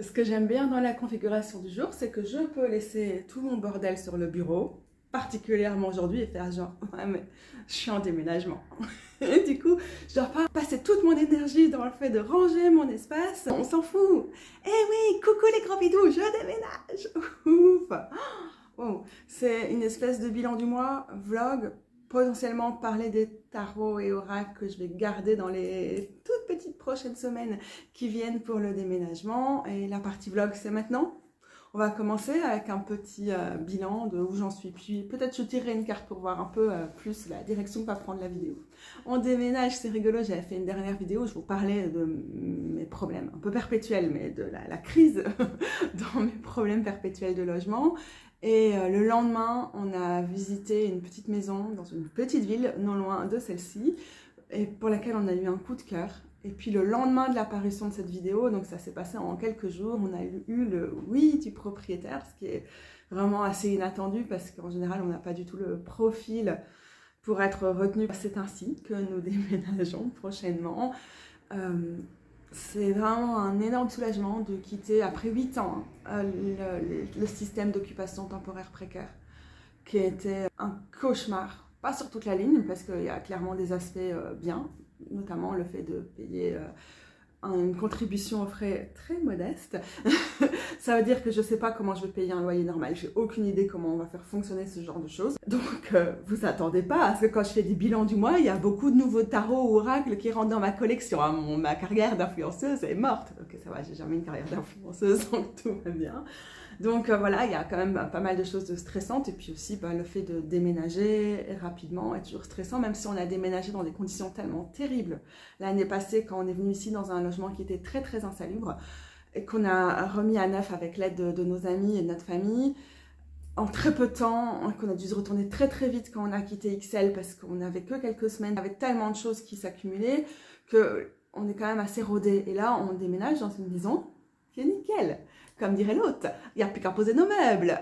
Ce que j'aime bien dans la configuration du jour, c'est que je peux laisser tout mon bordel sur le bureau, particulièrement aujourd'hui, et faire genre, ouais mais je suis en déménagement. Et du coup, je dois pas passer toute mon énergie dans le fait de ranger mon espace. On s'en fout. Eh oui, coucou les gros bidous, je déménage. Ouf. Oh, c'est une espèce de bilan du mois, vlog, potentiellement parler des tarots et oracles que je vais garder dans les toutes petites prochaines semaines qui viennent pour le déménagement. Et la partie vlog, c'est maintenant. On va commencer avec un petit bilan de où j'en suis. Puis peut-être je tirerai une carte pour voir un peu plus la direction que va prendre la vidéo. On déménage, c'est rigolo. J'avais fait une dernière vidéo où je vous parlais de mes problèmes un peu perpétuels, mais de la crise dans mes problèmes perpétuels de logement. Et le lendemain, on a visité une petite maison dans une petite ville, non loin de celle-ci, et pour laquelle on a eu un coup de cœur. Et puis le lendemain de l'apparition de cette vidéo, donc ça s'est passé en quelques jours, on a eu le oui du propriétaire, ce qui est vraiment assez inattendu parce qu'en général, on n'a pas du tout le profil pour être retenu. C'est ainsi que nous déménageons prochainement. C'est vraiment un énorme soulagement de quitter, après 8 ans, le système d'occupation temporaire précaire, qui était un cauchemar. Pas sur toute la ligne, parce qu'il y a clairement des aspects bien, notamment le fait de payer une contribution aux frais très modeste. Ça veut dire que je ne sais pas comment je vais payer un loyer normal. J'ai aucune idée comment on va faire fonctionner ce genre de choses. Donc, vous attendez pas à ce que quand je fais des bilans du mois, il y a beaucoup de nouveaux tarots ou oracles qui rentrent dans ma collection. Ma carrière d'influenceuse est morte. Ok, ça va, j'ai jamais une carrière d'influenceuse, donc tout va bien. Donc voilà, il y a quand même pas mal de choses stressantes. Et puis aussi, le fait de déménager rapidement est toujours stressant, même si on a déménagé dans des conditions tellement terribles. L'année passée, quand on est venu ici dans un logement qui était très très insalubre, et qu'on a remis à neuf avec l'aide de nos amis et de notre famille, en très peu de temps, qu'on a dû se retourner très très vite quand on a quitté XL parce qu'on n'avait que quelques semaines, avec tellement de choses qui s'accumulaient qu'on est quand même assez rodé. Et là, on déménage dans une maison qui est nickel. Comme dirait l'autre, il n'y a plus qu'à poser nos meubles.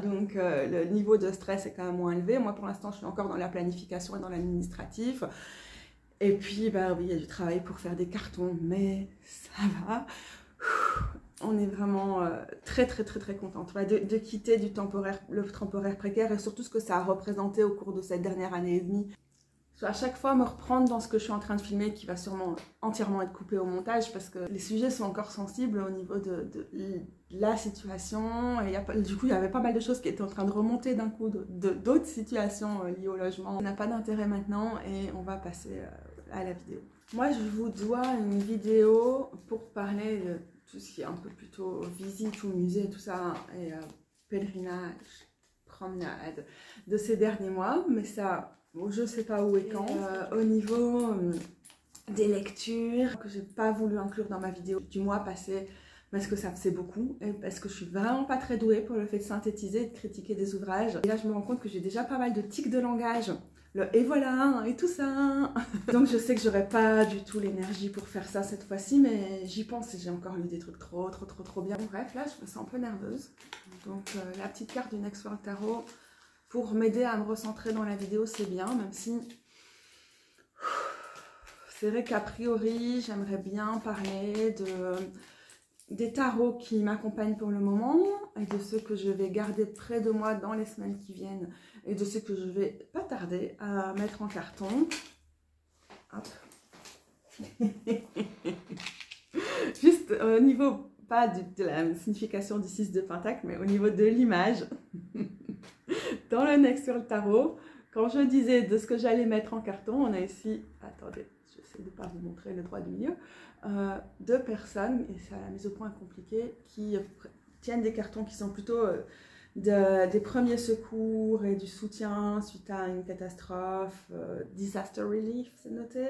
Donc le niveau de stress est quand même moins élevé. Moi pour l'instant je suis encore dans la planification et dans l'administratif. Et puis oui, il y a du travail pour faire des cartons, mais ça va. On est vraiment très très très très contente de quitter le temporaire précaire et surtout ce que ça a représenté au cours de cette dernière année et demie. Je vais à chaque fois me reprendre dans ce que je suis en train de filmer qui va sûrement entièrement être coupé au montage parce que les sujets sont encore sensibles au niveau de la situation et du coup il y avait pas mal de choses qui étaient en train de remonter d'un coup d'autres situations liées au logement. Ça n'a pas d'intérêt maintenant et on va passer à la vidéo. Moi je vous dois une vidéo pour parler de tout ce qui est un peu plutôt visite ou musée, tout ça et pèlerinage, promenade de ces derniers mois, mais ça... Bon, je ne sais pas où et quand. Au niveau des lectures que j'ai pas voulu inclure dans ma vidéo du mois passé parce que ça faisait beaucoup et parce que je suis vraiment pas très douée pour le fait de synthétiser et de critiquer des ouvrages. Et là, je me rends compte que j'ai déjà pas mal de tics de langage. Et voilà, et tout ça. Donc je sais que j'aurais pas du tout l'énergie pour faire ça cette fois-ci, mais j'y pense et j'ai encore lu des trucs trop bien. Bref, là, je me sens un peu nerveuse. Donc la petite carte du Next World Tarot, pour m'aider à me recentrer dans la vidéo, c'est bien, même si c'est vrai qu'a priori, j'aimerais bien parler des tarots qui m'accompagnent pour le moment et de ceux que je vais garder près de moi dans les semaines qui viennent et de ceux que je vais pas tarder à mettre en carton. Hop. Juste au niveau, pas de la signification du 6 de Pentacle, mais au niveau de l'image. Dans le Next World Tarot, quand je disais de ce que j'allais mettre en carton, on a ici, attendez, je vais essayer de ne pas vous montrer le droit du milieu, deux personnes, et ça, la mise au point est compliquée, qui tiennent des cartons qui sont plutôt des premiers secours et du soutien suite à une catastrophe, disaster relief, c'est noté,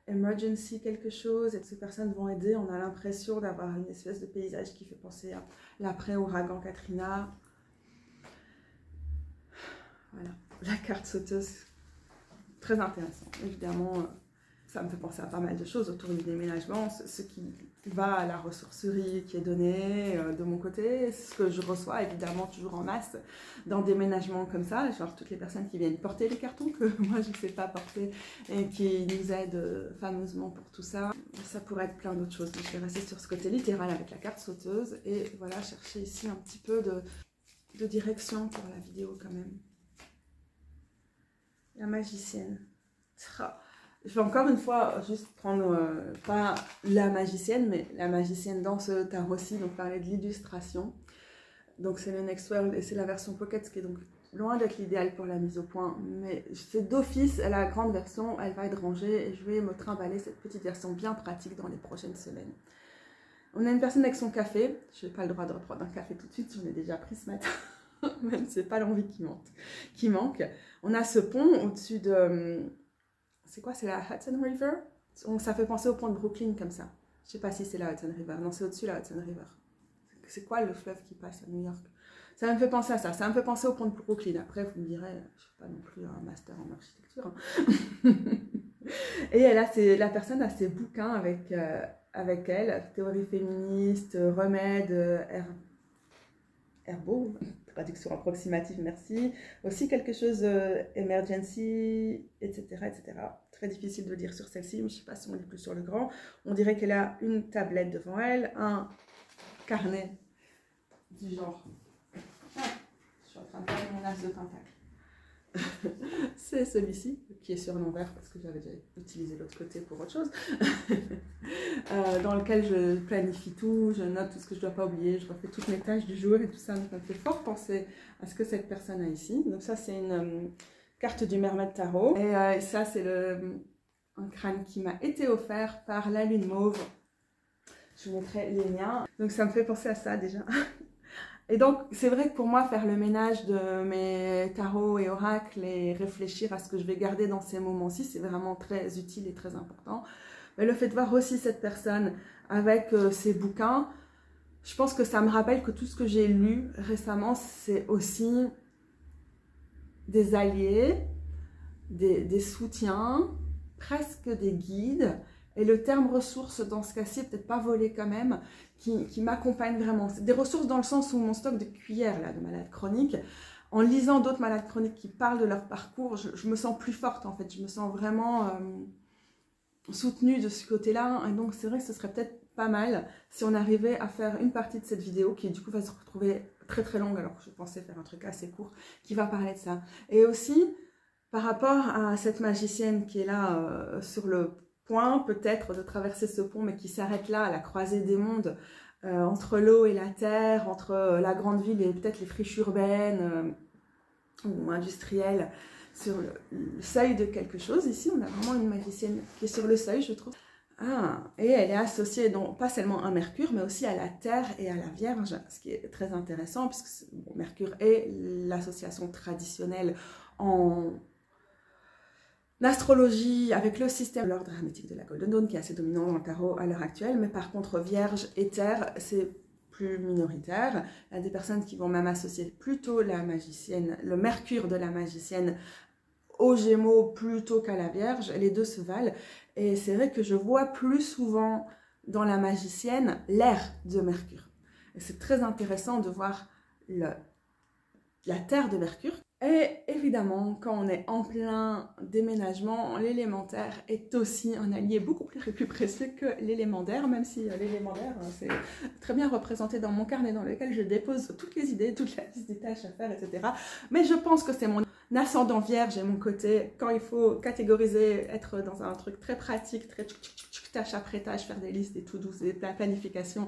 emergency quelque chose, et ces personnes vont aider. On a l'impression d'avoir une espèce de paysage qui fait penser à l'après-ouragan Katrina. Voilà, la carte sauteuse, très intéressant. Évidemment, ça me fait penser à pas mal de choses autour du déménagement. Ceux qui va à la ressourcerie qui est donnée de mon côté, ce que je reçois évidemment toujours en masse dans des ménagements comme ça, genre toutes les personnes qui viennent porter les cartons que moi je ne sais pas porter et qui nous aident fameusement pour tout ça. Ça pourrait être plein d'autres choses, mais je vais rester sur ce côté littéral avec la carte sauteuse et voilà, chercher ici un petit peu de direction pour la vidéo quand même. La magicienne. Je vais encore une fois juste prendre, pas la magicienne, mais la magicienne dans ce tarot-ci, donc parler de l'illustration. Donc c'est le Next World et c'est la version Pocket, ce qui est donc loin d'être l'idéal pour la mise au point. Mais c'est d'office, la grande version, elle va être rangée et je vais me trimballer cette petite version bien pratique dans les prochaines semaines. On a une personne avec son café, je n'ai pas le droit de reprendre un café tout de suite, j'en ai déjà pris ce matin, même c'est pas l'envie qui manque. On a ce pont au-dessus de... C'est quoi? C'est la Hudson River? Ça fait penser au pont de Brooklyn comme ça. Je sais pas si c'est la Hudson River. Non, c'est au-dessus la Hudson River. C'est quoi le fleuve qui passe à New York? Ça me fait penser à ça. Ça me fait penser au pont de Brooklyn. Après, vous me direz, je suis pas non plus un master en architecture. Hein. Et la personne a ses bouquins avec elle. Théorie féministe, remèdes, herbaux. Traduction approximative, merci. Aussi quelque chose emergency, etc., etc. Très difficile de lire sur celle-ci, mais je ne sais pas si on lit plus sur le grand. On dirait qu'elle a une tablette devant elle, un carnet du genre. Ah, je suis en train de faire mon as de tentacle. C'est celui-ci, qui est sur l'envers parce que j'avais déjà utilisé l'autre côté pour autre chose, dans lequel je planifie tout, je note tout ce que je ne dois pas oublier, je refais toutes mes tâches du jour et tout ça. Donc ça me fait fort penser à ce que cette personne a ici. Donc ça c'est une carte du Mermaid Tarot et ça c'est un crâne qui m'a été offert par la Lune Mauve. Je vous mettrai les liens. Donc ça me fait penser à ça déjà. Et donc, c'est vrai que pour moi, faire le ménage de mes tarots et oracles et réfléchir à ce que je vais garder dans ces moments-ci, c'est vraiment très utile et très important. Mais le fait de voir aussi cette personne avec ses bouquins, je pense que ça me rappelle que tout ce que j'ai lu récemment, c'est aussi des alliés, des soutiens, presque des guides. Et le terme ressources, dans ce cas-ci, peut-être pas volé quand même, qui m'accompagne vraiment. C'est des ressources dans le sens où mon stock de cuillères là, de malades chroniques, en lisant d'autres malades chroniques qui parlent de leur parcours, je me sens plus forte en fait. Je me sens vraiment soutenue de ce côté-là. Et donc c'est vrai que ce serait peut-être pas mal si on arrivait à faire une partie de cette vidéo qui du coup va se retrouver très très longue alors que je pensais faire un truc assez court qui va parler de ça. Et aussi par rapport à cette magicienne qui est là sur le point peut-être de traverser ce pont mais qui s'arrête là à la croisée des mondes entre l'eau et la terre, entre la grande ville et peut-être les friches urbaines ou industrielles sur le seuil de quelque chose. Ici on a vraiment une magicienne qui est sur le seuil, je trouve. Et elle est associée non pas seulement à Mercure mais aussi à la Terre et à la Vierge, ce qui est très intéressant puisque bon, Mercure est l'association traditionnelle en l'astrologie avec le système, l'ordre hermétique de la Golden Dawn qui est assez dominant dans le tarot à l'heure actuelle, mais par contre Vierge et Terre, c'est plus minoritaire. Il y a des personnes qui vont même associer plutôt la magicienne, le Mercure de la magicienne aux Gémeaux plutôt qu'à la Vierge. Les deux se valent. Et c'est vrai que je vois plus souvent dans la magicienne l'air de Mercure. Et c'est très intéressant de voir la Terre de Mercure. Et évidemment, quand on est en plein déménagement, l'élémentaire est aussi un allié beaucoup plus précieux que l'élémentaire, même si l'élémentaire, c'est très bien représenté dans mon carnet dans lequel je dépose toutes les idées, toute la liste des tâches à faire, etc. Mais je pense que c'est mon ascendant vierge et mon côté, quand il faut catégoriser, être dans un truc très pratique, très tâche après tâche, faire des listes, des tout douces, des planifications,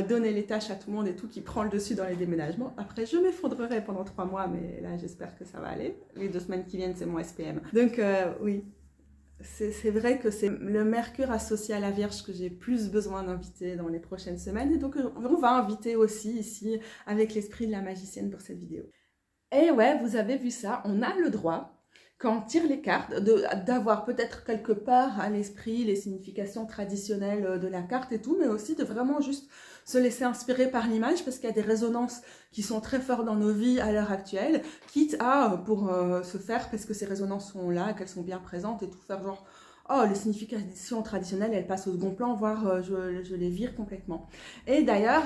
donner les tâches à tout le monde et tout qui prend le dessus dans les déménagements. Après, je m'effondrerai pendant 3 mois, mais là, j'espère que ça va aller. Les 2 semaines qui viennent, c'est mon SPM. Donc, oui, c'est vrai que c'est le Mercure associé à la Vierge que j'ai plus besoin d'inviter dans les prochaines semaines. Et donc, on va inviter aussi ici avec l'esprit de la magicienne pour cette vidéo. Et ouais, vous avez vu ça, on a le droit, quand on tire les cartes, d'avoir peut-être quelque part à l'esprit les significations traditionnelles de la carte et tout, mais aussi de vraiment juste se laisser inspirer par l'image, parce qu'il y a des résonances qui sont très fortes dans nos vies à l'heure actuelle, quitte à, pour se faire, parce que ces résonances sont là, qu'elles sont bien présentes, et tout faire genre, oh, les significations traditionnelles, elles passent au second plan, voire je les vire complètement. Et d'ailleurs,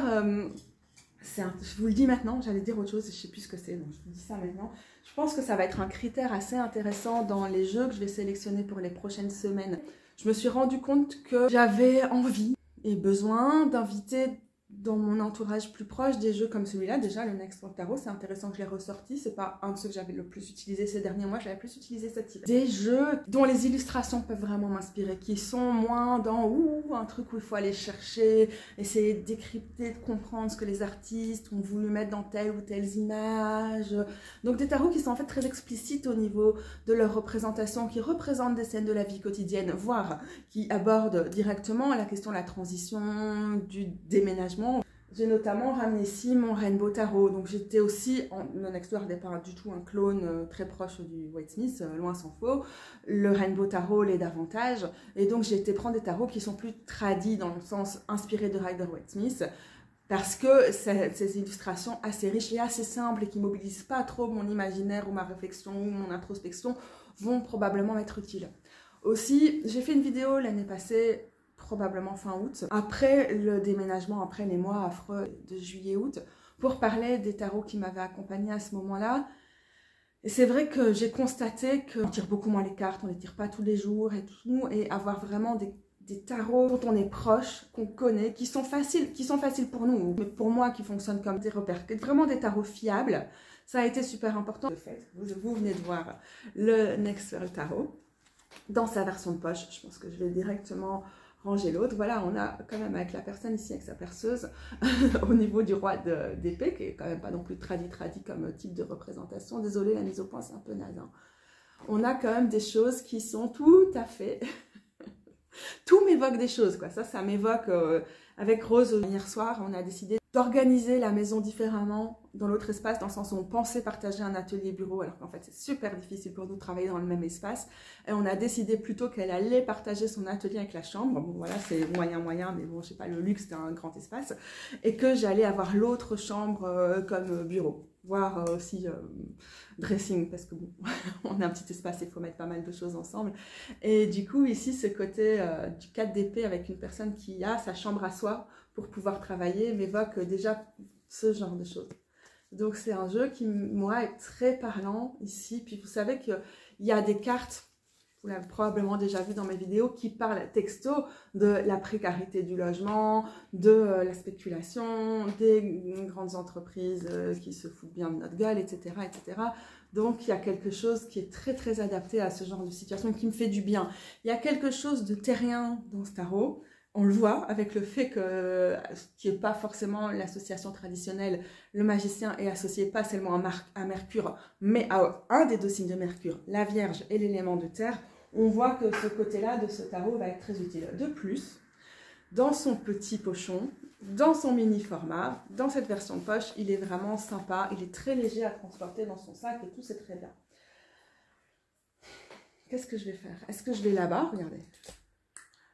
je vous le dis maintenant, j'allais dire autre chose, je ne sais plus ce que c'est, donc je vous dis ça maintenant. Je pense que ça va être un critère assez intéressant dans les jeux que je vais sélectionner pour les prochaines semaines. Je me suis rendu compte que j'avais envie et besoin d'inviter dans mon entourage plus proche des jeux comme celui-là. Déjà, le Next World Tarot, c'est intéressant que je l'ai ressorti. C'est pas un de ceux que j'avais le plus utilisé ces derniers mois, j'avais plus utilisé ce type. Des jeux dont les illustrations peuvent vraiment m'inspirer, qui sont moins dans un truc où il faut aller chercher, essayer de décrypter, de comprendre ce que les artistes ont voulu mettre dans telle ou telle image. Donc des tarots qui sont en fait très explicites au niveau de leur représentation, qui représentent des scènes de la vie quotidienne, voire qui abordent directement la question de la transition, du déménagement. J'ai notamment ramené ici mon Rainbow Tarot, donc j'étais aussi, le Next World n'est pas du tout un clone très proche du White Smith, loin s'en faut, le Rainbow Tarot l'est davantage, et donc j'ai été prendre des tarots qui sont plus tradis dans le sens inspiré de Rider-Waite Smith, parce que ces illustrations assez riches et assez simples et qui ne mobilisent pas trop mon imaginaire ou ma réflexion ou mon introspection vont probablement m'être utiles. Aussi, j'ai fait une vidéo l'année passée, probablement fin août, après le déménagement, après les mois affreux de juillet-août, pour parler des tarots qui m'avaient accompagnée à ce moment-là. Et c'est vrai que j'ai constaté qu'on tire beaucoup moins les cartes, on ne les tire pas tous les jours et tout, et avoir vraiment des tarots dont on est proche, qu'on connaît, qui sont faciles pour nous, mais pour moi qui fonctionnent comme des repères, vraiment des tarots fiables, ça a été super important. De fait, vous venez de voir le Next World Tarot dans sa version de poche. Je pense que je vais directement ranger l'autre. Voilà, on a quand même avec la personne ici avec sa perceuse au niveau du roi d'épée, qui est quand même pas non plus tradi comme type de représentation. Désolée, la mise au point c'est un peu naze, hein. On a quand même des choses qui sont tout à fait tout m'évoque des choses, quoi. Ça m'évoque avec Rose hier soir, on a décidé d'organiser la maison différemment dans l'autre espace, dans le sens où on pensait partager un atelier bureau, alors qu'en fait c'est super difficile pour nous de travailler dans le même espace, et on a décidé plutôt qu'elle allait partager son atelier avec la chambre. Bon voilà, c'est moyen, mais bon, je sais pas, le luxe c'est un grand espace, et que j'allais avoir l'autre chambre comme bureau, voire aussi dressing, parce que bon, on a un petit espace, il faut mettre pas mal de choses ensemble. Et du coup ici ce côté du 4 d'épée avec une personne qui a sa chambre à soi pour pouvoir travailler m'évoque déjà ce genre de choses. Donc c'est un jeu qui, moi, est très parlant ici. Puis vous savez qu'il y a des cartes, vous l'avez probablement déjà vu dans mes vidéos, qui parlent texto de la précarité du logement, de la spéculation, des grandes entreprises qui se foutent bien de notre gueule, etc., etc. Donc il y a quelque chose qui est très adapté à ce genre de situation, qui me fait du bien. Il y a quelque chose de terrien dans ce tarot. On le voit avec le fait que, qui n'est pas forcément l'association traditionnelle, le magicien est associé pas seulement à Mercure, mais à un des deux signes de Mercure, la Vierge et l'élément de terre. On voit que ce côté-là de ce tarot va être très utile. De plus, dans son petit pochon, dans son mini format, dans cette version de poche, il est vraiment sympa, il est très léger à transporter dans son sac et tout, c'est très bien. Qu'est-ce que je vais faire? Est-ce que je vais là-bas? Regardez.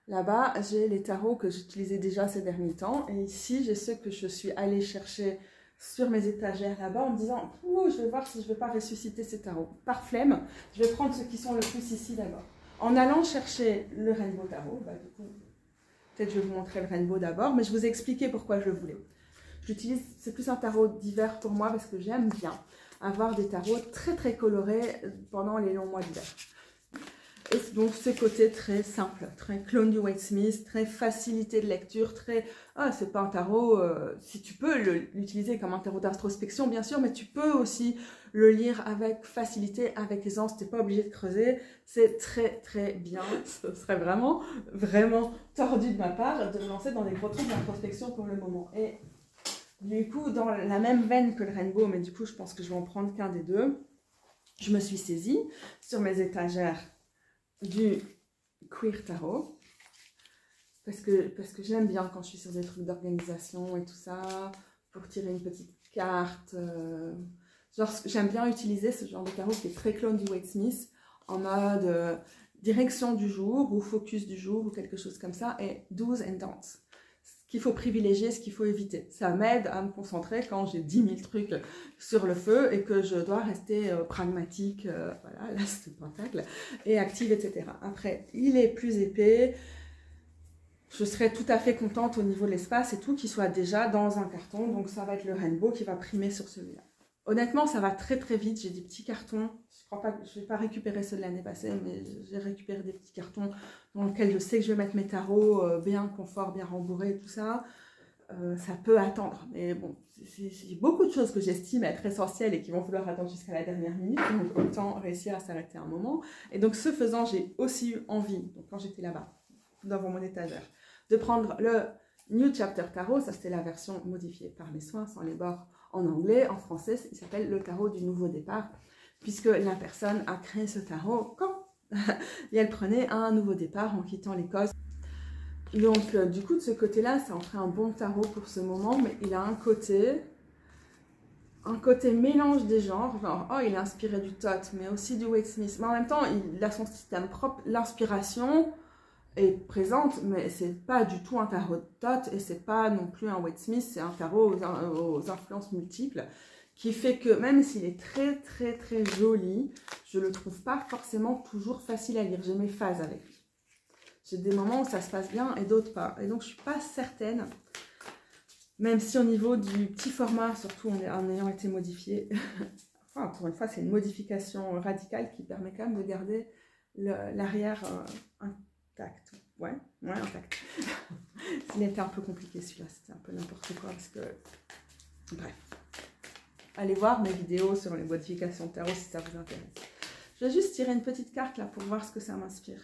Là-bas, j'ai les tarots que j'utilisais déjà ces derniers temps. Et ici, j'ai ceux que je suis allée chercher sur mes étagères là-bas en me disant « Oh, je vais voir si je ne vais pas ressusciter ces tarots. » Par flemme, je vais prendre ceux qui sont le plus ici d'abord. En allant chercher le Rainbow Tarot, bah, du coup, peut-être je vais vous montrer le Rainbow d'abord, mais je vous ai expliqué pourquoi je le voulais. J'utilise, c'est plus un tarot d'hiver pour moi parce que j'aime bien avoir des tarots très colorés pendant les longs mois d'hiver. Et donc ce côté très simple, très clone du White Smith, très facilité de lecture, très... Ah, c'est pas un tarot, si tu peux l'utiliser comme un tarot d'introspection bien sûr, mais tu peux aussi le lire avec facilité, avec aisance, t'es pas obligé de creuser, c'est très bien. Ce serait vraiment tordu de ma part de me lancer dans des gros trucs d'introspection pour le moment. Et du coup, dans la même veine que le Rainbow, mais du coup je pense que je vais en prendre qu'un des deux, je me suis saisie sur mes étagères du Queer Tarot parce que j'aime bien quand je suis sur des trucs d'organisation et tout ça, pour tirer une petite carte, genre j'aime bien utiliser ce genre de tarot qui est très clone du White Smith en mode direction du jour ou focus du jour ou quelque chose comme ça, et do's and don'ts, qu'il faut privilégier, ce qu'il faut éviter. Ça m'aide à me concentrer quand j'ai 10 000 trucs sur le feu et que je dois rester pragmatique, voilà, l'as de pentacle, et active, etc. Après, il est plus épais. Je serais tout à fait contente au niveau de l'espace et tout, qu'il soit déjà dans un carton. Donc ça va être le rainbow qui va primer sur celui-là. Honnêtement, ça va très très vite. J'ai des petits cartons. Je vais pas récupérer ceux de l'année passée, mais j'ai récupéré des petits cartons dans lesquels je sais que je vais mettre mes tarots bien confort, bien rembourrés et tout ça. Ça peut attendre. Mais bon, c'est beaucoup de choses que j'estime être essentielles et qui vont falloir attendre jusqu'à la dernière minute. Donc autant réussir à s'arrêter un moment. Et donc ce faisant, j'ai aussi eu envie, donc quand j'étais là-bas, devant mon étagère, de prendre le New Chapter Tarot. Ça, c'était la version modifiée par mes soins, sans les bords en anglais. En français, il s'appelle le tarot du nouveau départ, puisque la personne a créé ce tarot quand et elle prenait un nouveau départ en quittant l'Écosse. Donc, du coup, de ce côté-là, ça en ferait un bon tarot pour ce moment, mais il a un côté mélange des genres, genre, oh, il est inspiré du Thoth, mais aussi du Waite Smith. Mais en même temps, il a son système propre. L'inspiration est présente, mais c'est pas du tout un tarot de Thoth et c'est pas non plus un Waite Smith, c'est un tarot aux influences multiples qui fait que même s'il est très très très joli, je le trouve pas forcément toujours facile à lire. J'ai mes phases avec lui. J'ai des moments où ça se passe bien et d'autres pas. Et donc je suis pas certaine, même si au niveau du petit format, surtout en ayant été modifié, enfin, encore une fois c'est une modification radicale qui permet quand même de garder l'arrière intact. Ouais, intact. Il était un peu compliqué celui-là, c'était un peu n'importe quoi parce que... Bref. Allez voir mes vidéos sur les modifications de tarot si ça vous intéresse. Je vais juste tirer une petite carte là pour voir ce que ça m'inspire.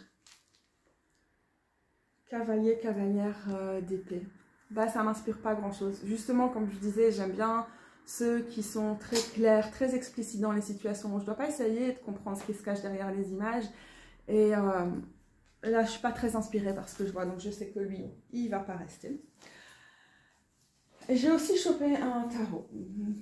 Cavalier, cavalière d'épée. Bah ça m'inspire pas grand chose. Justement, comme je disais, j'aime bien ceux qui sont très clairs, très explicites dans les situations. Je dois pas essayer de comprendre ce qui se cache derrière les images. Et là, je suis pas très inspirée par ce que je vois. Donc je sais que lui, il va pas rester. Et j'ai aussi chopé un tarot,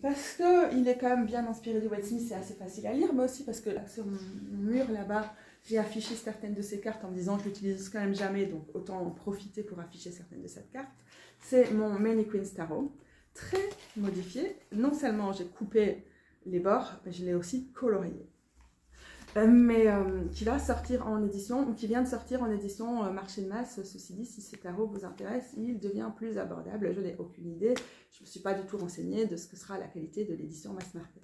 parce qu'il est quand même bien inspiré du Waite Smith, c'est assez facile à lire, mais aussi parce que là, sur mon mur là-bas, j'ai affiché certaines de ces cartes en me disant que je l'utilise quand même jamais, donc autant en profiter pour afficher certaines de cette carte. C'est mon Many Queens Tarot, très modifié. Non seulement j'ai coupé les bords, mais je l'ai aussi colorié. Qui va sortir en édition, ou qui vient de sortir en édition marché de masse. Ceci dit, si ces tarots vous intéressent, il devient plus abordable. Je n'ai aucune idée, je ne me suis pas du tout renseignée de ce que sera la qualité de l'édition mass market.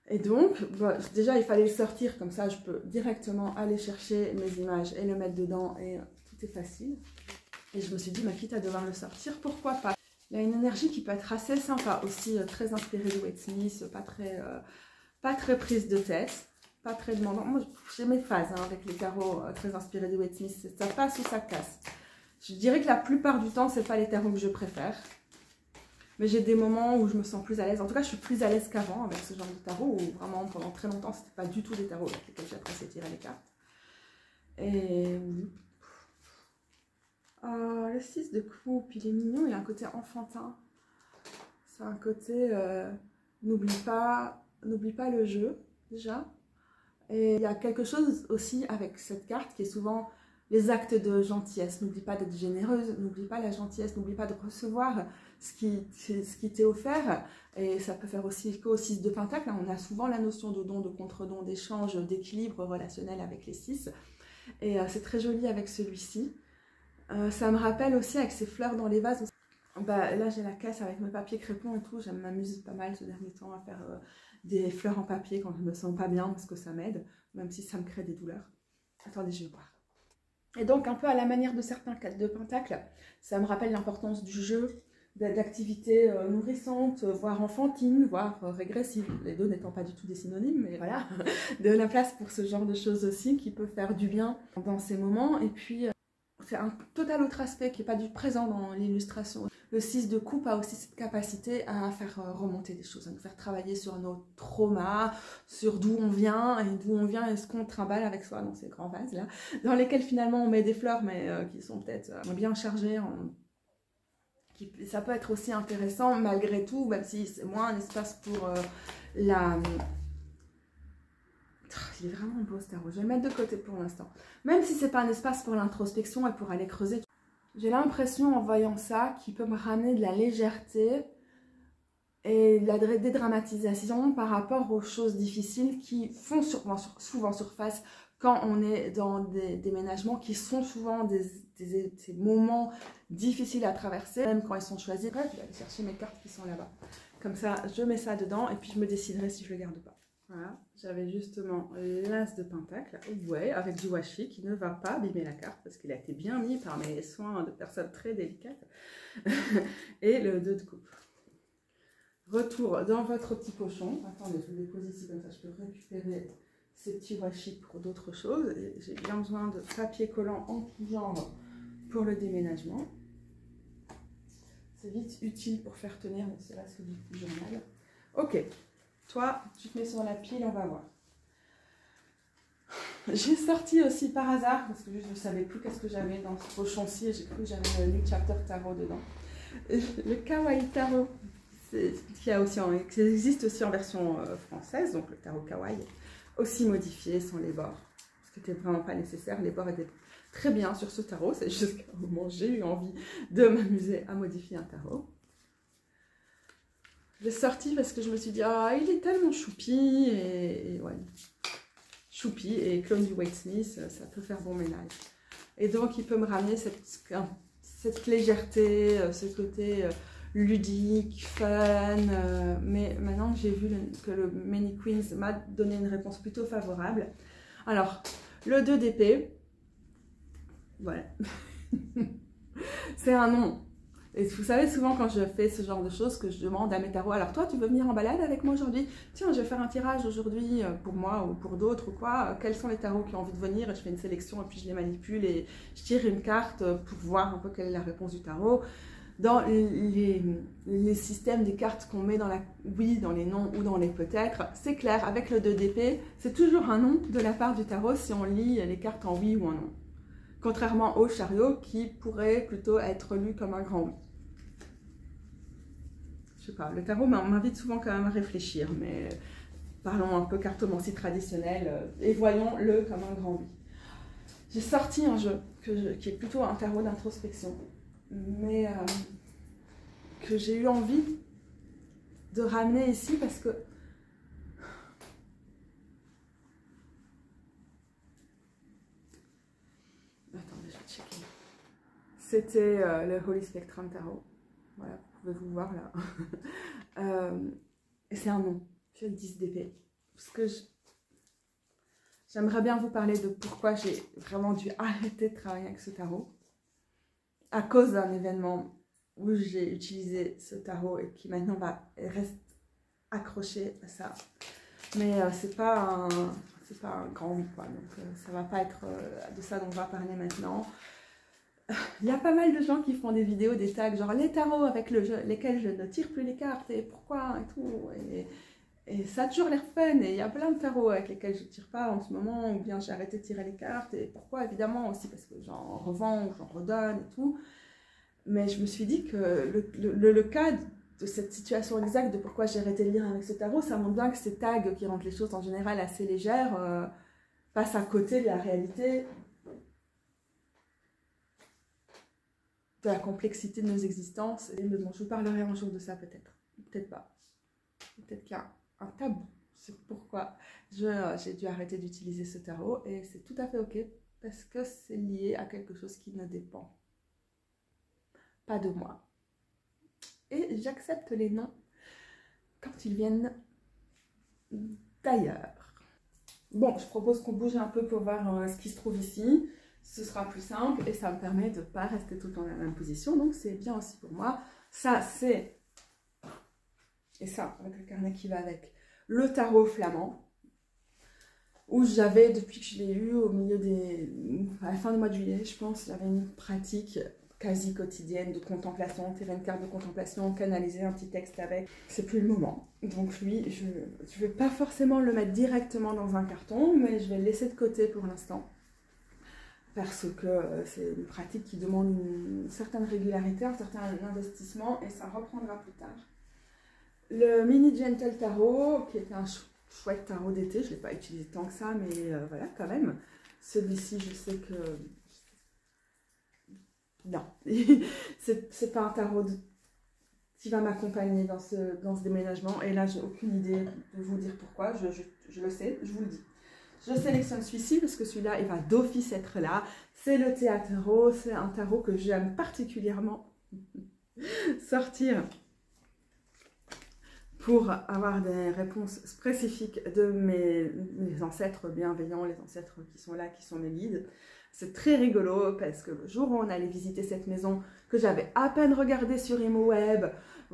Et donc, bah, déjà il fallait le sortir, comme ça je peux directement aller chercher mes images et le mettre dedans, et tout est facile. Et je me suis dit, bah, quitte à devoir le sortir, pourquoi pas. Il y a une énergie qui peut être assez sympa, aussi très inspirée de Waite Smith, pas très prise de tête. Pas très demandant. Moi, j'ai mes phases avec les tarots très inspirés de Waite Smith. Ça passe ou ça casse. Je dirais que la plupart du temps, ce n'est pas les tarots que je préfère. Mais j'ai des moments où je me sens plus à l'aise. En tout cas, je suis plus à l'aise qu'avant avec ce genre de tarot. Où vraiment, pendant très longtemps, ce n'était pas du tout des tarots avec lesquels j'appréciais tirer les cartes. Et le 6 de coupe, il est mignon. Il a un côté enfantin. C'est un côté... n'oublie pas le jeu, déjà. Et il y a quelque chose aussi avec cette carte qui est souvent les actes de gentillesse. N'oublie pas d'être généreuse, n'oublie pas la gentillesse, n'oublie pas de recevoir ce qui t'est offert. Et ça peut faire aussi écho au 6 de Pentacle. On a souvent la notion de don, de contre-don, d'échange, d'équilibre relationnel avec les 6. Et c'est très joli avec celui-ci. Ça me rappelle aussi avec ces fleurs dans les vases. Bah, là, j'ai la caisse avec mes papiers crépons et tout. Je m'amuse pas mal ces derniers temps à faire... des fleurs en papier quand je me sens pas bien parce que ça m'aide, même si ça me crée des douleurs. Attendez, je vais voir. Et donc, un peu à la manière de certains 4 de Pentacle, ça me rappelle l'importance du jeu, d'activités nourrissantes, voire enfantines, voire régressives, les deux n'étant pas du tout des synonymes, mais voilà, de la place pour ce genre de choses aussi qui peut faire du bien dans ces moments. Et puis, c'est un total autre aspect qui n'est pas du présent dans l'illustration. Le 6 de coupe a aussi cette capacité à faire remonter des choses, à nous faire travailler sur nos traumas, sur d'où on vient et ce qu'on trimballe avec soi dans ces grands vases là, dans lesquels finalement on met des fleurs mais qui sont peut-être bien chargées. Ça peut être aussi intéressant malgré tout, même si c'est moins un espace pour la... Il est vraiment beau ce tarot, je vais le mettre de côté pour l'instant. Même si c'est pas un espace pour l'introspection et pour aller creuser. J'ai l'impression en voyant ça qu'il peut me ramener de la légèreté et de la dédramatisation par rapport aux choses difficiles qui font souvent surface quand on est dans des déménagements qui sont souvent des moments difficiles à traverser, même quand ils sont choisis. Bref, je vais aller chercher mes cartes qui sont là-bas. Comme ça, je mets ça dedans et puis je me déciderai si je le garde ou pas. Voilà, j'avais justement l'as de pentacle, ouais, avec du washi qui ne va pas abîmer la carte parce qu'il a été bien mis par mes soins de personnes très délicates. Et le 2 de coupe. Retour dans votre petit pochon. Attendez, je le dépose ici comme ça je peux récupérer ces petits washi pour d'autres choses. J'ai bien besoin de papier collant en tout genre pour le déménagement. C'est vite utile pour faire tenir, mais c'est là ce que du journal. Ok, toi, tu te mets sur la pile, on va voir. J'ai sorti aussi par hasard, parce que je ne savais plus qu'est-ce que j'avais dans ce pochon-ci, et j'ai cru que j'avais le New Chapter Tarot dedans. Le Kawaii Tarot, qui existe aussi en version française, donc le Tarot Kawaii, aussi modifié sans les bords. Ce qui n'était vraiment pas nécessaire, les bords étaient très bien sur ce tarot, c'est juste qu'à un moment j'ai eu envie de m'amuser à modifier un tarot. Je l'ai sorti parce que je me suis dit, ah, il est tellement choupi, et ouais, choupi, et clone du Wade Smith, ça peut faire bon ménage. Et donc il peut me ramener cette légèreté, ce côté ludique, fun, mais maintenant que j'ai vu que le Many Queens m'a donné une réponse plutôt favorable. Alors, le 2 d'épée, voilà, c'est un nom. Et vous savez, souvent quand je fais ce genre de choses, que je demande à mes tarots, alors toi, tu veux venir en balade avec moi aujourd'hui? Tiens, je vais faire un tirage aujourd'hui pour moi ou pour d'autres ou quoi. Quels sont les tarots qui ont envie de venir? Et je fais une sélection et puis je les manipule et je tire une carte pour voir un peu quelle est la réponse du tarot. Dans les systèmes des cartes qu'on met dans la oui, dans les non ou dans les peut-être, c'est clair, avec le 2 d'épée, c'est toujours un non de la part du tarot si on lit les cartes en oui ou en non. Contrairement au chariot qui pourrait plutôt être lu comme un grand oui. Je sais pas, le tarot m'invite souvent quand même à réfléchir, mais parlons un peu cartomancie traditionnelle et voyons-le comme un grand oui. J'ai sorti un jeu qui est plutôt un tarot d'introspection, mais que j'ai eu envie de ramener ici parce que attendez, je vais checker. C'était le Holy Spectrum Tarot. Voilà, vous pouvez vous voir là. Et c'est un nom, j'ai le 10 d'épée. Parce que j'aimerais bien vous parler de pourquoi j'ai vraiment dû arrêter de travailler avec ce tarot. À cause d'un événement où j'ai utilisé ce tarot et qui maintenant reste accroché à ça. Mais c'est pas un grand oui, quoi. Donc ça va pas être de ça dont on va parler maintenant. Il y a pas mal de gens qui font des vidéos, des tags, genre les tarots avec lesquels je ne tire plus les cartes et pourquoi et tout. Et ça a toujours l'air fun. Et il y a plein de tarots avec lesquels je ne tire pas en ce moment, ou bien j'ai arrêté de tirer les cartes. Et pourquoi? Évidemment aussi parce que j'en revends ou j'en redonne et tout. Mais je me suis dit que le cas de cette situation exacte de pourquoi j'ai arrêté de lire avec ce tarot, ça montre bien que ces tags qui rendent les choses en général assez légères passent à côté de la réalité de la complexité de nos existences. Et bon, je vous parlerai un jour de ça peut-être, peut-être pas. Peut-être qu'il y a un tabou sur pourquoi j'ai dû arrêter d'utiliser ce tarot et c'est tout à fait ok parce que c'est lié à quelque chose qui ne dépend pas de moi. Et j'accepte les noms quand ils viennent d'ailleurs. Bon, je propose qu'on bouge un peu pour voir ce qui se trouve ici. Ce sera plus simple et ça me permet de ne pas rester tout le temps dans la même position. Donc c'est bien aussi pour moi. Ça c'est, et ça avec le carnet qui va avec, le tarot flamand. Où j'avais, depuis que je l'ai eu à la fin du mois de juillet, je pense, j'avais une pratique quasi quotidienne de contemplation, tirer une carte de contemplation, canaliser un petit texte avec. C'est plus le moment. Donc lui, je ne vais pas forcément le mettre directement dans un carton, mais je vais le laisser de côté pour l'instant. Parce que c'est une pratique qui demande une certaine régularité, un certain investissement, et ça reprendra plus tard. Le Mini Gentle Tarot, qui est un chouette tarot d'été, je ne l'ai pas utilisé tant que ça, mais voilà, quand même. Celui-ci, je sais que non, c'est pas un tarot qui va m'accompagner dans ce déménagement. Et là, j'ai aucune idée de vous dire pourquoi. Je le sais, je vous le dis. Je sélectionne celui-ci parce que celui-là, il va d'office être là. C'est le Théâtre Tarot. C'est un tarot que j'aime particulièrement sortir pour avoir des réponses spécifiques de mes ancêtres bienveillants, les ancêtres qui sont là, qui sont mes guides. C'est très rigolo parce que le jour où on allait visiter cette maison, que j'avais à peine regardé sur ImoWeb,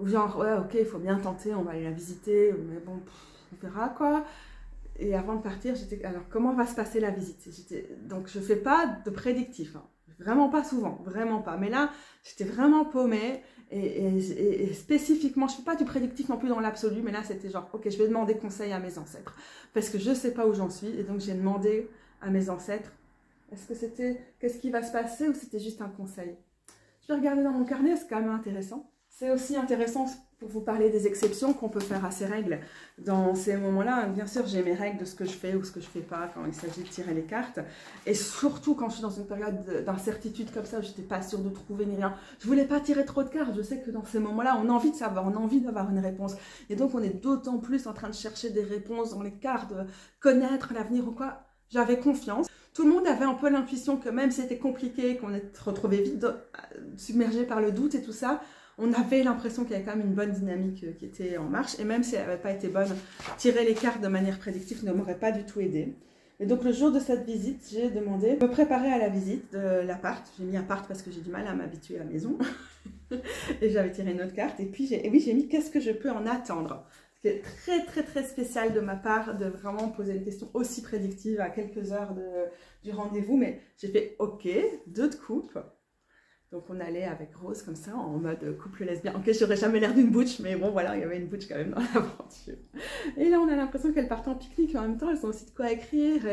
genre, ouais, ok, il faut bien tenter, on va aller la visiter, mais bon, on verra quoi. Et avant de partir, j'étais, alors comment va se passer la visite? Donc je ne fais pas de prédictif, hein. Vraiment pas souvent, vraiment pas. Mais là, j'étais vraiment paumée et spécifiquement, je ne fais pas du prédictif non plus dans l'absolu, mais là c'était genre, ok, je vais demander conseil à mes ancêtres parce que je ne sais pas où j'en suis et donc j'ai demandé à mes ancêtres, est-ce que c'était, qu'est-ce qui va se passer ou c'était juste un conseil? Je vais regarder dans mon carnet, c'est quand même intéressant. C'est aussi intéressant pour vous parler des exceptions qu'on peut faire à ces règles. Dans ces moments-là, bien sûr, j'ai mes règles de ce que je fais ou ce que je ne fais pas quand il s'agit de tirer les cartes. Et surtout quand je suis dans une période d'incertitude comme ça, où je n'étais pas sûre de trouver ni rien. Je ne voulais pas tirer trop de cartes. Je sais que dans ces moments-là, on a envie de savoir, on a envie d'avoir une réponse. Et donc, on est d'autant plus en train de chercher des réponses dans les cartes, de connaître l'avenir ou quoi. J'avais confiance. Tout le monde avait un peu l'intuition que même si c'était compliqué, qu'on se retrouvait vite submergé par le doute et tout ça, on avait l'impression qu'il y avait quand même une bonne dynamique qui était en marche. Et même si elle n'avait pas été bonne, tirer les cartes de manière prédictive ne m'aurait pas du tout aidé. Et donc le jour de cette visite, j'ai demandé de me préparer à la visite de l'appart. J'ai mis appart parce que j'ai du mal à m'habituer à la maison. Et j'avais tiré une autre carte. Et puis j'ai mis qu'est-ce que je peux en attendre. C'est très très très spécial de ma part de vraiment poser une question aussi prédictive à quelques heures du rendez-vous. Mais j'ai fait ok, 2 de coupe. Donc on allait avec Rose comme ça, en mode couple lesbien. Ok, j'aurais jamais l'air d'une butch, mais bon voilà, il y avait une butch quand même dans l'aventure. Et là on a l'impression qu'elles partent en pique-nique, en même temps elles ont aussi de quoi écrire.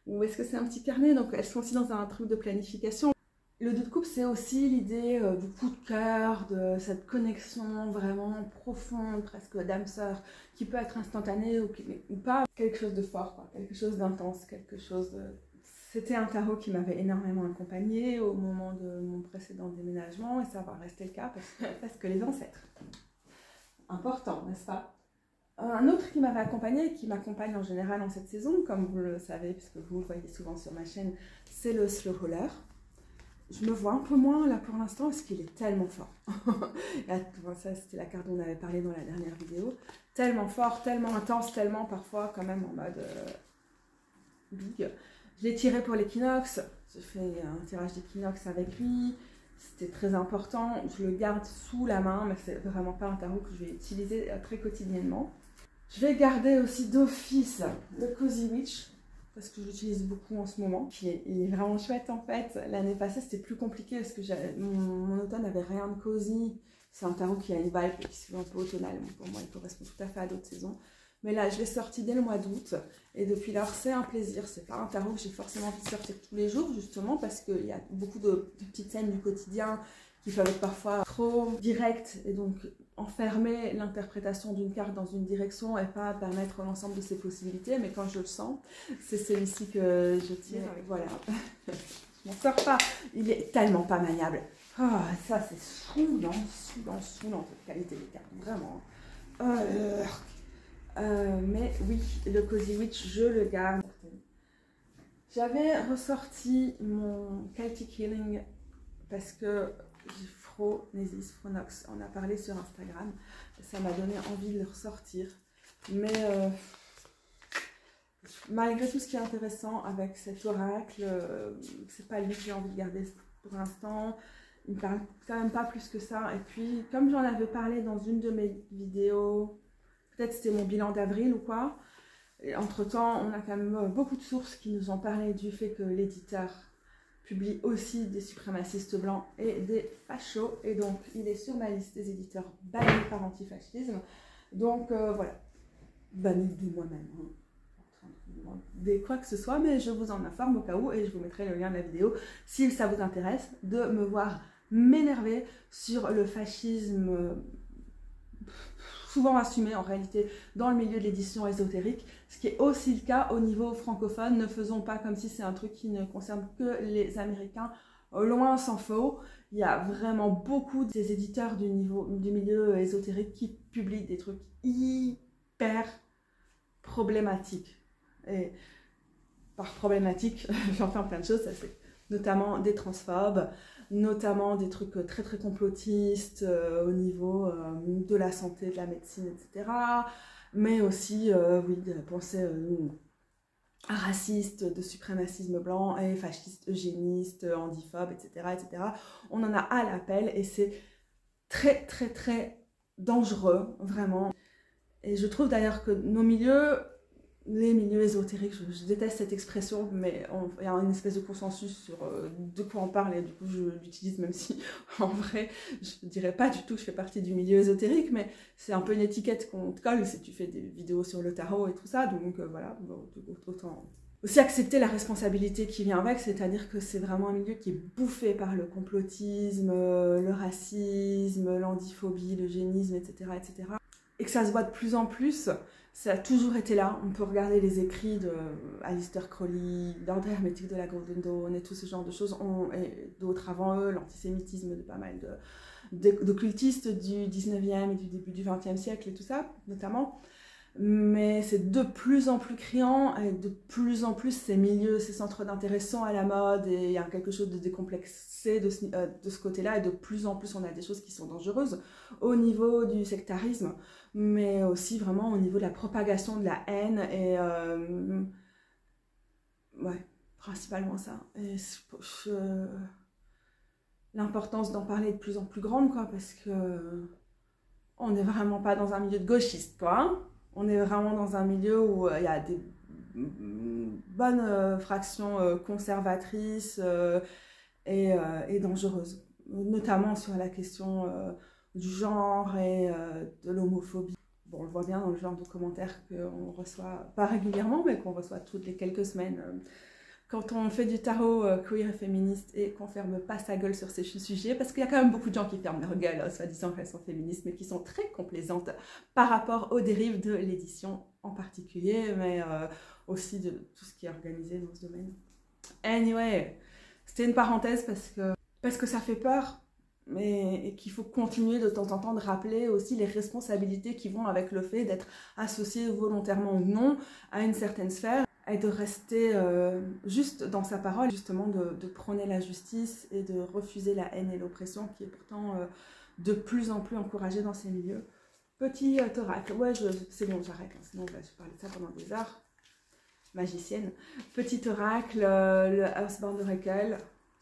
Ou est-ce que c'est un petit carnet? Donc elles sont aussi dans un truc de planification. Le 2 de coupe, c'est aussi l'idée du coup de cœur, de cette connexion vraiment profonde, presque d'âme sœur, qui peut être instantanée ou pas. Quelque chose de fort, quoi. Quelque chose d'intense, quelque chose de... C'était un tarot qui m'avait énormément accompagnée au moment de mon précédent déménagement et ça va rester le cas parce que les ancêtres. Important, n'est-ce pas? Un autre qui m'avait accompagnée et qui m'accompagne en général en cette saison, comme vous le savez, puisque vous le voyez souvent sur ma chaîne, c'est le Slow Roller. Je me vois un peu moins là pour l'instant parce qu'il est tellement fort. Ça, c'était la carte dont on avait parlé dans la dernière vidéo. Tellement fort, tellement intense, tellement parfois quand même en mode big. Je l'ai tiré pour l'équinoxe. J'ai fait un tirage d'équinoxe avec lui. C'était très important. Je le garde sous la main, mais c'est vraiment pas un tarot que je vais utiliser très quotidiennement. Je vais garder aussi d'office le Cozy Witch, parce que j'utilise beaucoup en ce moment. Il est vraiment chouette en fait. L'année passée, c'était plus compliqué parce que mon automne n'avait rien de cosy. C'est un tarot qui a une vibe qui se fait un peu automnale. Pour moi, il correspond tout à fait à d'autres saisons. Mais là, je l'ai sorti dès le mois d'août. Et depuis lors, c'est un plaisir. C'est pas un tarot que j'ai forcément envie de sortir tous les jours, justement, parce qu'il y a beaucoup de petites scènes du quotidien qui peuvent être parfois trop directes et donc enfermer l'interprétation d'une carte dans une direction et pas permettre l'ensemble de ses possibilités. Mais quand je le sens, c'est celui-ci que je tire. Voilà. Je m'en sors pas. Il est tellement pas maniable. Ah, ça c'est saoulant cette qualité des cartes. Vraiment. Mais oui, le Cozy Witch, je le garde. J'avais ressorti mon Celtic Healing parce que Phronesis, Phronox, on a parlé sur Instagram. Ça m'a donné envie de le ressortir. Mais malgré tout ce qui est intéressant avec cet oracle, c'est pas lui que j'ai envie de garder pour l'instant. Il me parle quand même pas plus que ça. Et puis, comme j'en avais parlé dans une de mes vidéos, peut-être c'était mon bilan d'avril ou quoi, entre-temps, on a quand même beaucoup de sources qui nous ont parlé du fait que l'éditeur publie aussi des suprémacistes blancs et des fachos. Et donc, il est sur ma liste des éditeurs bannis par antifascisme. Donc, voilà. Banni de moi-même. Hein. Quoi que ce soit, mais je vous en informe au cas où et je vous mettrai le lien de la vidéo si ça vous intéresse de me voir m'énerver sur le fascisme souvent assumé en réalité dans le milieu de l'édition ésotérique, ce qui est aussi le cas au niveau francophone. Ne faisons pas comme si c'est un truc qui ne concerne que les Américains. Loin s'en faut. Il y a vraiment beaucoup des éditeurs du milieu ésotérique qui publient des trucs hyper problématiques. Et par problématique, j'entends plein de choses, ça c'est notamment des transphobes, notamment des trucs très très complotistes au niveau de la santé, de la médecine, etc. Mais aussi, oui, des pensées racistes, de suprémacisme blanc, et fascistes, eugénistes, handiphobes, etc., etc. On en a à l'appel et c'est très très très dangereux, vraiment. Et je trouve d'ailleurs que nos milieux, les milieux ésotériques, je déteste cette expression, mais il y a une espèce de consensus sur de quoi on parle, et du coup je l'utilise, même si en vrai je ne dirais pas du tout que je fais partie du milieu ésotérique, mais c'est un peu une étiquette qu'on te colle si tu fais des vidéos sur le tarot et tout ça, donc voilà, autant aussi accepter la responsabilité qui vient avec, c'est-à-dire que c'est vraiment un milieu qui est bouffé par le complotisme, le racisme, l'handiphobie, l'eugénisme, etc., etc. Et que ça se voit de plus en plus. Ça a toujours été là. On peut regarder les écrits de Aleister Crowley, d'Ordre hermétique de la Golden Dawn et tout ce genre de choses, et d'autres avant eux, l'antisémitisme de pas mal d'occultistes du 19e et du début du 20e siècle et tout ça, notamment. Mais c'est de plus en plus criant, et de plus en plus ces milieux, ces centres d'intérêt sont à la mode, et il y a quelque chose de décomplexé de ce côté-là, et de plus en plus on a des choses qui sont dangereuses au niveau du sectarisme, mais aussi vraiment au niveau de la propagation de la haine, et ouais, principalement ça. Et l'importance d'en parler est de plus en plus grande, quoi, parce que on n'est vraiment pas dans un milieu de gauchistes, quoi, hein. On est vraiment dans un milieu où il y a des bonnes fractions conservatrices et dangereuses, notamment sur la question du genre et de l'homophobie. Bon, on le voit bien dans le genre de commentaires qu'on reçoit, pas régulièrement, mais qu'on reçoit toutes les quelques semaines. Quand on fait du tarot queer et féministe et qu'on ferme pas sa gueule sur ces sujets, parce qu'il y a quand même beaucoup de gens qui ferment leur gueule, soi-disant qu'elles sont féministes, mais qui sont très complaisantes par rapport aux dérives de l'édition en particulier, mais aussi de tout ce qui est organisé dans ce domaine. Anyway, c'était une parenthèse parce que ça fait peur, et qu'il faut continuer de temps en temps de rappeler aussi les responsabilités qui vont avec le fait d'être associé volontairement ou non à une certaine sphère, et de rester juste dans sa parole, justement de prôner la justice et de refuser la haine et l'oppression qui est pourtant de plus en plus encouragée dans ces milieux. Petit oracle, ouais, c'est bon, j'arrête, hein, sinon je parler de ça pendant des heures. Magicienne. Petit oracle, le Earthbound Oracle,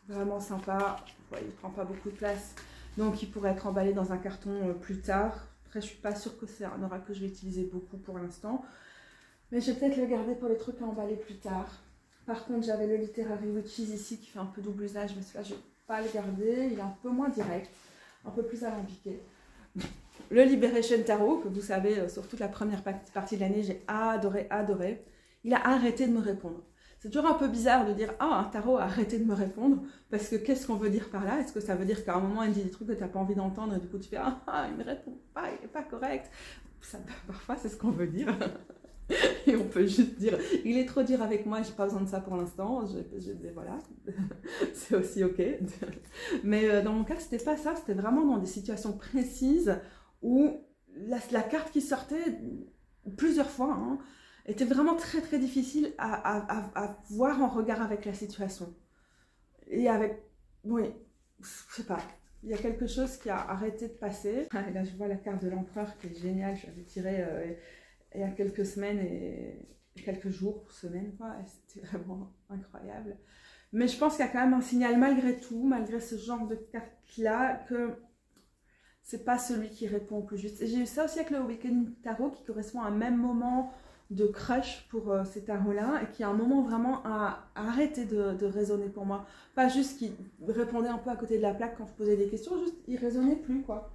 vraiment sympa, ouais, il ne prend pas beaucoup de place, donc il pourrait être emballé dans un carton plus tard. Après, je ne suis pas sûre que c'est un oracle que je vais utiliser beaucoup pour l'instant. Mais je vais peut-être le garder pour les trucs à emballer plus tard. Par contre, j'avais le Literary Witches ici qui fait un peu double usage, mais celui-là, je ne vais pas le garder. Il est un peu moins direct, un peu plus alambiqué. Le Liberation Tarot, que vous savez, sur toute la première partie de l'année, j'ai adoré, adoré. Il a arrêté de me répondre. C'est toujours un peu bizarre de dire « Ah, un tarot a arrêté de me répondre », parce que qu'est-ce qu'on veut dire par là? Est-ce que ça veut dire qu'à un moment, il dit des trucs que tu n'as pas envie d'entendre, et du coup, tu fais « Ah, il ne me répond pas, il n'est pas correct ». Parfois, c'est ce qu'on veut dire. Et on peut juste dire, il est trop dur avec moi, j'ai pas besoin de ça pour l'instant, voilà, c'est aussi ok. Mais dans mon cas, c'était pas ça, c'était vraiment dans des situations précises où la carte qui sortait plusieurs fois hein, était vraiment très très difficile à voir en regard avec la situation. Et avec, oui, je sais pas, il y a quelque chose qui a arrêté de passer. Et là, je vois la carte de l'empereur qui est géniale, je l'avais tirée il y a quelques semaines et quelques jours, semaines, quoi. C'était vraiment incroyable. Mais je pense qu'il y a quand même un signal malgré tout, malgré ce genre de carte-là, que c'est pas celui qui répond au plus juste. Et j'ai eu ça aussi avec le Awakening Tarot, qui correspond à un même moment de crush pour ces tarots-là, et qui à un moment vraiment a arrêté de résonner pour moi. Pas juste qu'il répondait un peu à côté de la plaque quand je posais des questions, juste il résonnait plus, quoi.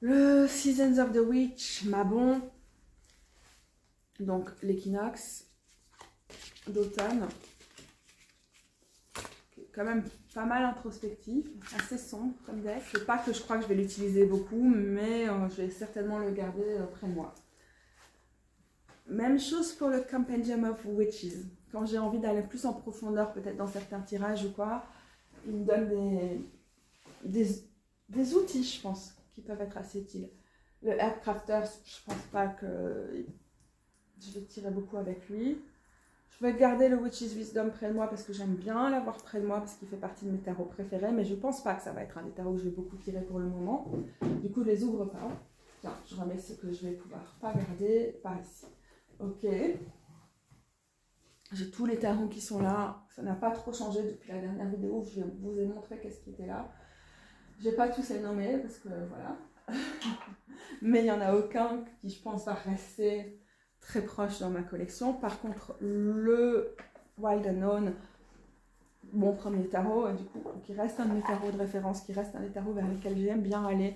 Le Seasons of the Witch, Mabon, donc l'équinoxe d'automne, quand même pas mal introspectif, assez sombre comme deck. C'est pas que je crois que je vais l'utiliser beaucoup, mais je vais certainement le garder près de moi. Même chose pour le Compendium of Witches. quand j'ai envie d'aller plus en profondeur, peut-être dans certains tirages ou quoi, il me donne des outils, je pense, qui peuvent être assez utiles. Le Herbcrafter, je pense pas que je vais tirer beaucoup avec lui. Je vais garder le Witch's Wisdom près de moi parce que j'aime bien l'avoir près de moi parce qu'il fait partie de mes tarots préférés, mais je pense pas que ça va être un des tarots que je vais beaucoup tirer pour le moment. Du coup, je les ouvre pas. Tiens, je remets ce que je vais pouvoir pas garder par ici. Ok. J'ai tous les tarots qui sont là. Ça n'a pas trop changé depuis la dernière vidéo où je vous ai montré qu'est-ce qui était là. Je vais pas tous les nommer parce que voilà. Mais il n'y en a aucun qui, je pense, va rester très proche dans ma collection. Par contre, le Wild Unknown, mon premier tarot, du coup, qui reste un de mes tarots de référence, qui reste un des tarots vers lesquels j'aime bien aller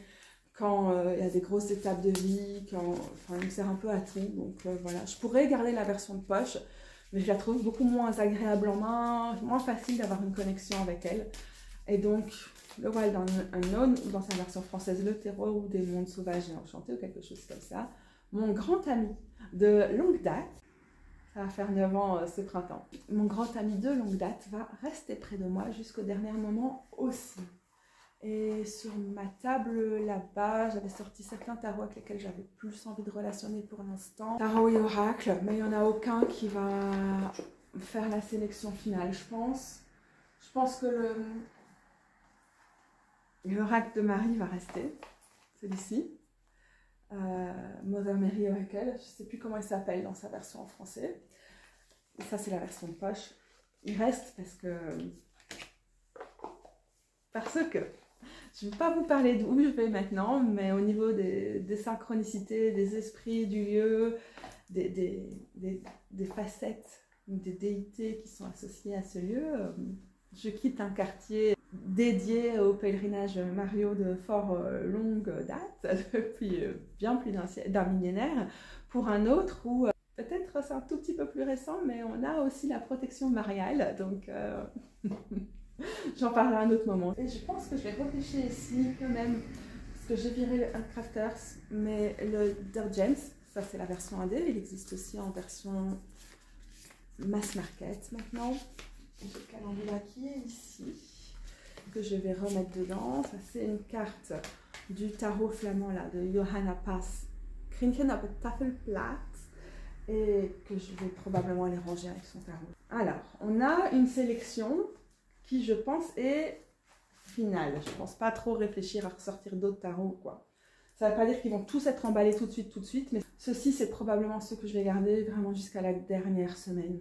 quand il y a des grosses étapes de vie, enfin, il me sert un peu à tout. Donc voilà, je pourrais garder la version de poche, mais je la trouve beaucoup moins agréable en main, moins facile d'avoir une connexion avec elle. Et donc, le Wild Unknown, ou dans sa version française, le terreau des mondes sauvages et enchantés, ou quelque chose comme ça, mon grand ami de longue date, ça va faire 9 ans ce printemps, mon grand ami de longue date va rester près de moi jusqu'au dernier moment aussi. Et sur ma table là-bas, j'avais sorti certains tarots avec lesquels j'avais plus envie de relationner pour l'instant. Tarot et oracle, mais il n'y en a aucun qui va faire la sélection finale, je pense. Je pense que l'oracle de Marie va rester, celui-ci. Mother Mary Oracle, je ne sais plus comment il s'appelle dans sa version en français. Et ça, c'est la version de poche. Il reste parce que je ne vais pas vous parler d'où je vais maintenant, mais au niveau des synchronicités, des esprits du lieu, des facettes, des déités qui sont associées à ce lieu, je quitte un quartier dédié au pèlerinage Mario de fort longue date, depuis bien plus d'un millénaire, pour un autre où peut-être c'est un tout petit peu plus récent, mais on a aussi la protection mariale, donc j'en parlerai à un autre moment. Et je pense que je vais réfléchir ici quand même, parce que j'ai viré le Herbcrafters, mais le Dirty Gems, ça c'est la version AD, il existe aussi en version mass market maintenant. J'ai le calendrier qui est ici, que je vais remettre dedans. Ça c'est une carte du tarot flamand là, de Johanna Pass, Krinken op het Tafelplaat, et que je vais probablement aller ranger avec son tarot. Alors, on a une sélection qui, je pense, est finale. Je ne pense pas trop réfléchir à ressortir d'autres tarots, quoi. Ça ne veut pas dire qu'ils vont tous être emballés tout de suite, mais ceux-ci, c'est probablement ceux que je vais garder vraiment jusqu'à la dernière semaine.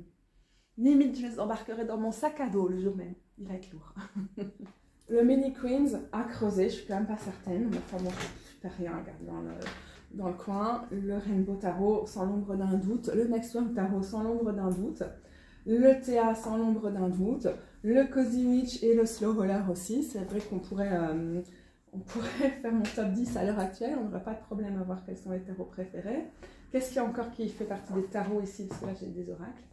Limite, je les embarquerai dans mon sac à dos le jour même. Il va être lourd. Le Mini Queens à creuser, je ne suis quand même pas certaine. Enfin bon, je ne fais rien, regarde dans le coin. Le Rainbow Tarot, sans l'ombre d'un doute. Le Next One Tarot, sans l'ombre d'un doute. Le Théa, sans l'ombre d'un doute. Le Cozy Witch et le Slow Roller aussi. C'est vrai qu'on pourrait, faire mon top 10 à l'heure actuelle. On n'aurait pas de problème à voir quels sont les tarots préférés. Qu'est-ce qu'il y a encore qui fait partie des tarots ici? Parce que là, j'ai des oracles.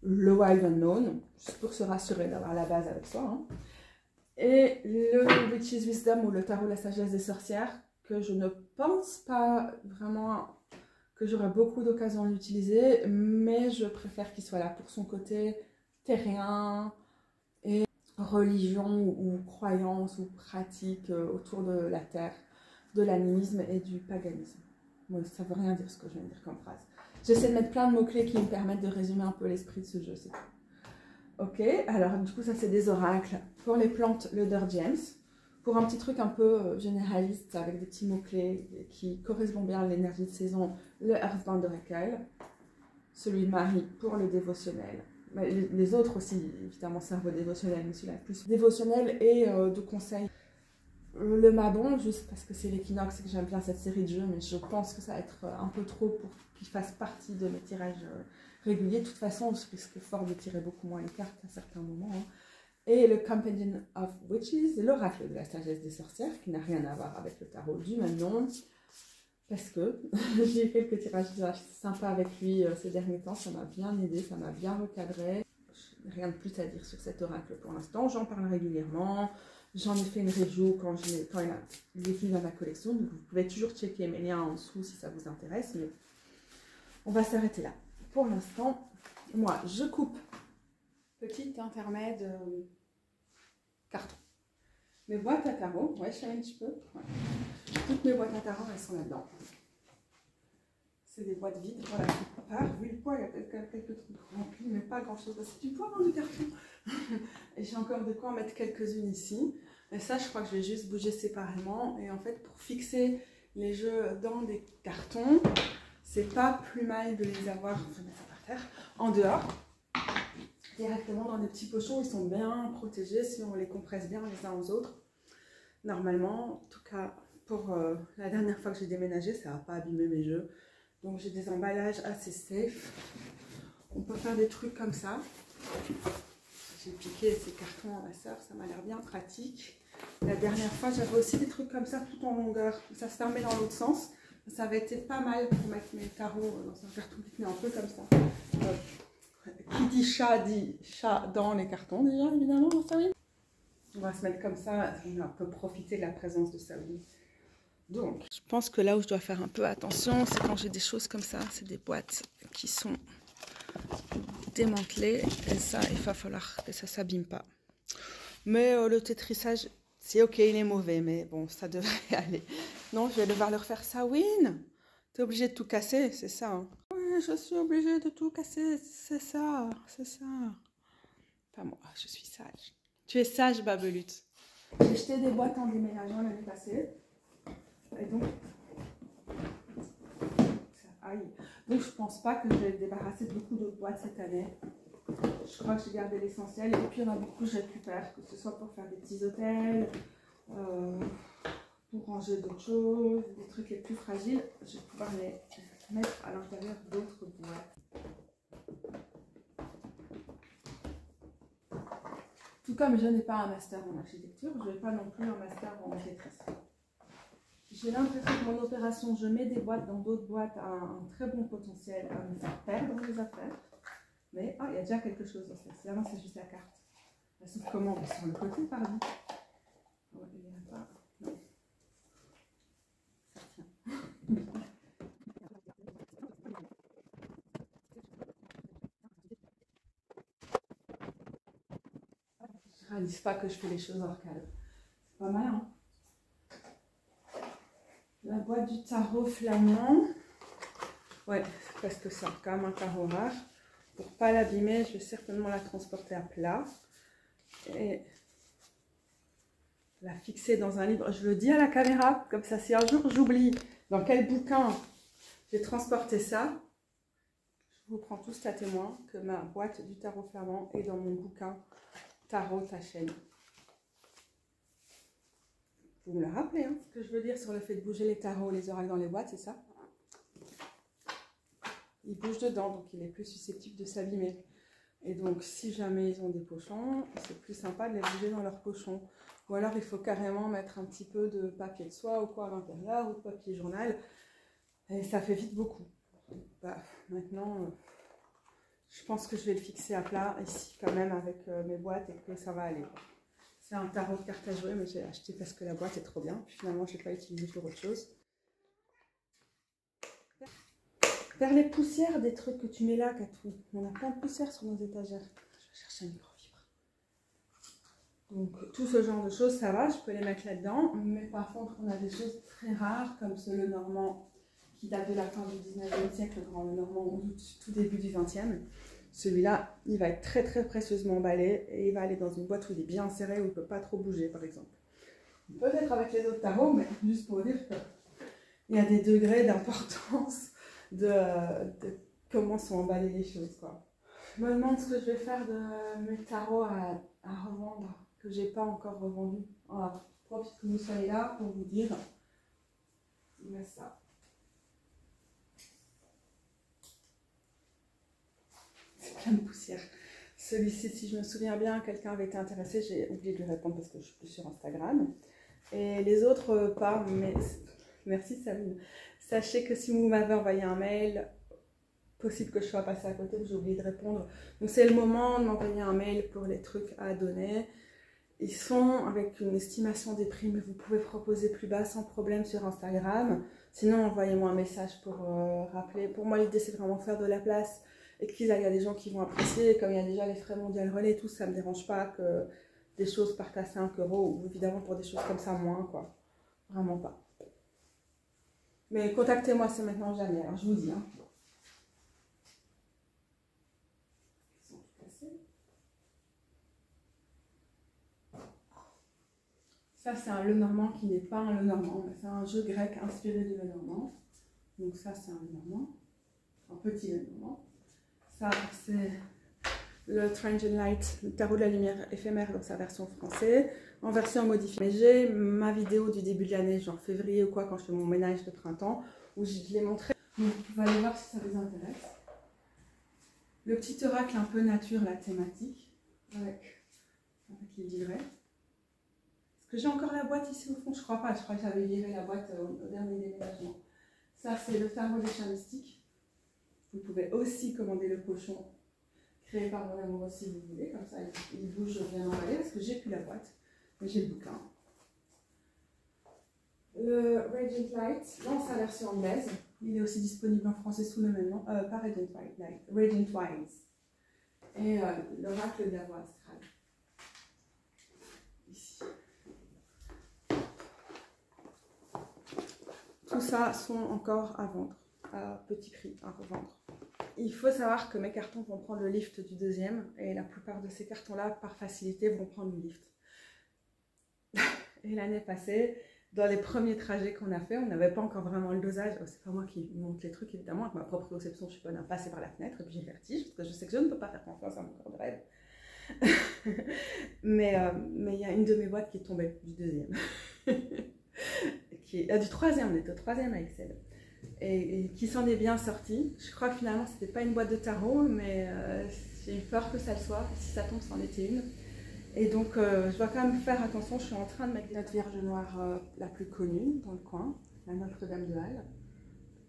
Le Wild Unknown, juste pour se rassurer d'avoir la base avec soi. Hein. Et le Witch's Wisdom, ou le tarot de la sagesse des sorcières, que je ne pense pas vraiment que j'aurai beaucoup d'occasions d'utiliser, mais je préfère qu'il soit là pour son côté terrien et religion ou croyance ou pratique autour de la terre, de l'animisme et du paganisme. Bon, ça ne veut rien dire ce que je viens de dire comme phrase. J'essaie de mettre plein de mots-clés qui me permettent de résumer un peu l'esprit de ce jeu, c'est tout. Ok, alors du coup ça c'est des oracles. Pour les plantes, le Dirty Gems. Pour un petit truc un peu généraliste avec des petits mots-clés qui correspondent bien à l'énergie de saison, le Earthbound Oracle. Celui de Marie pour le dévotionnel. Mais les autres aussi évidemment servent au dévotionnel, mais celui-là plus dévotionnel et de conseils. Le Mabon, juste parce que c'est l'équinoxe et que j'aime bien cette série de jeux, mais je pense que ça va être un peu trop pour qu'il fasse partie de mes tirages réguliers. De toute façon, je risque fort de tirer beaucoup moins les cartes à certains moments. Hein. Et le Companion of Witches, l'oracle de la sagesse des sorcières, qui n'a rien à voir avec le tarot du même nom, parce que j'ai eu quelques tirages sympas avec lui ces derniers temps, ça m'a bien aidé, ça m'a bien recadré. Rien de plus à dire sur cet oracle pour l'instant, j'en parle régulièrement. J'en ai fait une review quand il est venu dans ma collection, donc vous pouvez toujours checker mes liens en dessous si ça vous intéresse, mais on va s'arrêter là. Pour l'instant, moi, je coupe petit intermède carton. Mes boîtes à tarot, ouais, je un petit peu. Ouais. Toutes mes boîtes à tarot, elles sont là-dedans. C'est des boîtes vides, voilà. Vu le poids, il y a quelques trucs remplis, mais pas grand-chose. C'est du poids, hein, du carton. Et j'ai encore de quoi en mettre quelques-unes ici. Et ça, je crois que je vais juste bouger séparément. Et en fait, pour fixer les jeux dans des cartons, c'est pas plus mal de les avoir, je vais mettre ça par terre, en dehors. Directement dans des petits pochons, ils sont bien protégés si on les compresse bien les uns aux autres. Normalement, en tout cas, pour la dernière fois que j'ai déménagé, ça n'a pas abîmé mes jeux. Donc j'ai des emballages assez safe. On peut faire des trucs comme ça. J'ai piqué ces cartons à ma soeur, ça m'a l'air bien pratique. La dernière fois, j'avais aussi des trucs comme ça tout en longueur. Ça se fermait dans l'autre sens. Ça avait été pas mal pour mettre mes tarots dans un carton qui tenait un peu comme ça. Qui dit chat dans les cartons déjà, évidemment, Sawin. On va se mettre comme ça, on peut profiter de la présence de Sawin. Donc, je pense que là où je dois faire un peu attention, c'est quand j'ai des choses comme ça, c'est des boîtes qui sont démantelées. Et ça, il va falloir que ça ne s'abîme pas. Mais le tétrissage, c'est ok, il est mauvais, mais bon, ça devrait aller. Non, je vais devoir le refaire. Sawin, tu es obligé de tout casser, c'est ça, hein. Oui, je suis obligée de tout casser, c'est ça, c'est ça. Pas moi, je suis sage. Tu es sage, Babelute. J'ai jeté des boîtes en déménageant l'année passée. Et donc, aïe. Donc je pense pas que je vais me débarrasser de beaucoup d'autres boîtes cette année. Je crois que j'ai gardé l'essentiel. Et puis il y en a beaucoup que je récupère, que ce soit pour faire des petits hôtels, pour ranger d'autres choses, des trucs les plus fragiles. Je vais pouvoir les mettre à l'intérieur d'autres boîtes. Tout comme je n'ai pas un master en architecture, je n'ai pas non plus un master en maîtrise. J'ai l'impression que mon opération, je mets des boîtes dans d'autres boîtes, a un très bon potentiel à me faire perdre les affaires. Mais il y a déjà quelque chose dans celle-ci. Avant, c'est juste la carte. Elle s'ouvre comment? Sur le côté, pardon. Oh, il n'y a pas. Non. Ça tient. Je réalise pas que je fais les choses hors cadre. C'est pas mal, hein? La boîte du tarot flamand. Ouais, c'est presque ça. Quand même un tarot rare. Pour pas l'abîmer, je vais certainement la transporter à plat. Et la fixer dans un livre. Je le dis à la caméra, comme ça, si un jour j'oublie dans quel bouquin j'ai transporté ça, je vous prends tous à témoin que ma boîte du tarot flamand est dans mon bouquin Tarot ta chaîne. Vous me le rappelez, hein, ce que je veux dire sur le fait de bouger les tarots, les oracles dans les boîtes, c'est ça? Ils bougent dedans, donc il est plus susceptible de s'abîmer. Et donc, si jamais ils ont des pochons, c'est plus sympa de les bouger dans leurs pochons. Ou alors, il faut carrément mettre un petit peu de papier de soie ou quoi à l'intérieur, ou de papier journal. Et ça fait vite beaucoup. Bah, maintenant, je pense que je vais le fixer à plat ici quand même avec mes boîtes et que ça va aller. C'est un tarot de cartes à jouer, mais j'ai acheté parce que la boîte est trop bien. Puis finalement, je ne l'ai pas utilisé pour autre chose. Vers les poussières des trucs que tu mets là, Katou. On a plein de poussières sur nos étagères. Je vais chercher un microfibre. Donc, tout ce genre de choses, ça va, je peux les mettre là-dedans. Mais par contre, on a des choses très rares, comme ce Le Normand, qui date de la fin du 19e siècle, le Grand Le Normand, ou tout début du 20e. Celui-là, il va être très très précieusement emballé et il va aller dans une boîte où il est bien serré, où il ne peut pas trop bouger, par exemple. Peut-être avec les autres tarots, mais juste pour dire qu'il y a des degrés d'importance de comment sont emballées les choses, quoi. Je me demande ce que je vais faire de mes tarots à revendre, que j'ai pas encore revendu. Voilà, profite que vous soyez là pour vous dire. Mais ça. C'est plein de poussière. Celui-ci, si je me souviens bien, quelqu'un avait été intéressé, j'ai oublié de lui répondre parce que je suis plus sur Instagram. Et les autres, pas, mais merci Sabine. Sachez que si vous m'avez envoyé un mail, possible que je sois passée à côté, que j'ai oublié de répondre. Donc c'est le moment de m'envoyer un mail pour les trucs à donner. Ils sont avec une estimation des prix, mais vous pouvez proposer plus bas sans problème sur Instagram. Sinon, envoyez-moi un message pour rappeler. Pour moi, l'idée, c'est vraiment faire de la place et qu'il y a des gens qui vont apprécier. Et comme il y a déjà les frais mondial relais et tout, ça ne me dérange pas que des choses partent à 5 euros, ou évidemment pour des choses comme ça, moins, quoi. Vraiment pas. Mais contactez-moi, c'est maintenant ou jamais, alors je vous dis. Hein. Ça, c'est un Lenormand qui n'est pas un Lenormand, c'est un jeu grec inspiré du Lenormand. Donc ça, c'est un Lenormand, un petit Lenormand. Ça, c'est le Strange and Light, le tarot de la lumière éphémère dans sa version française, en version modifiée. Mais j'ai ma vidéo du début de l'année, genre février ou quoi, quand je fais mon ménage de printemps, où je l'ai montré. Donc, vous allez voir si ça vous intéresse. Le petit oracle un peu nature, la thématique, avec les livrets. Est-ce que j'ai encore la boîte ici au fond? Je crois pas, je crois que j'avais viré la boîte au dernier déménagement. Ça, c'est le tarot des chats mystiques. Vous pouvez aussi commander le cochon créé par mon amoureux si vous voulez, comme ça il bouge bien emballé parce que j'ai plus la boîte, mais j'ai le bouquin. Le Radiant Light, dans sa version anglaise, il est aussi disponible en français sous le même nom, pas Radiant Light, Radiant Wise. Et l'oracle de la voix astrale. Ici. Tout ça sont encore à vendre, à petit prix, à revendre. Il faut savoir que mes cartons vont prendre le lift du deuxième et la plupart de ces cartons-là, par facilité, vont prendre le lift. Et l'année passée, dans les premiers trajets qu'on a fait, on n'avait pas encore vraiment le dosage. C'est pas moi qui monte les trucs, évidemment, avec ma propre conception, je suis bonne à passer par la fenêtre et puis j'ai le vertige, parce que je sais que je ne peux pas faire confiance à mon corps de rêve. mais il y a une de mes boîtes qui est tombée, du deuxième. Du troisième, on était au troisième avec celle. Et qui s'en est bien sorti. Je crois que finalement c'était pas une boîte de tarot, mais j'ai eu peur que ça le soit. Si ça tombe, c'en était une. Et donc je dois quand même faire attention. Je suis en train de mettre notre Vierge Noire la plus connue dans le coin, la Notre-Dame de Halle,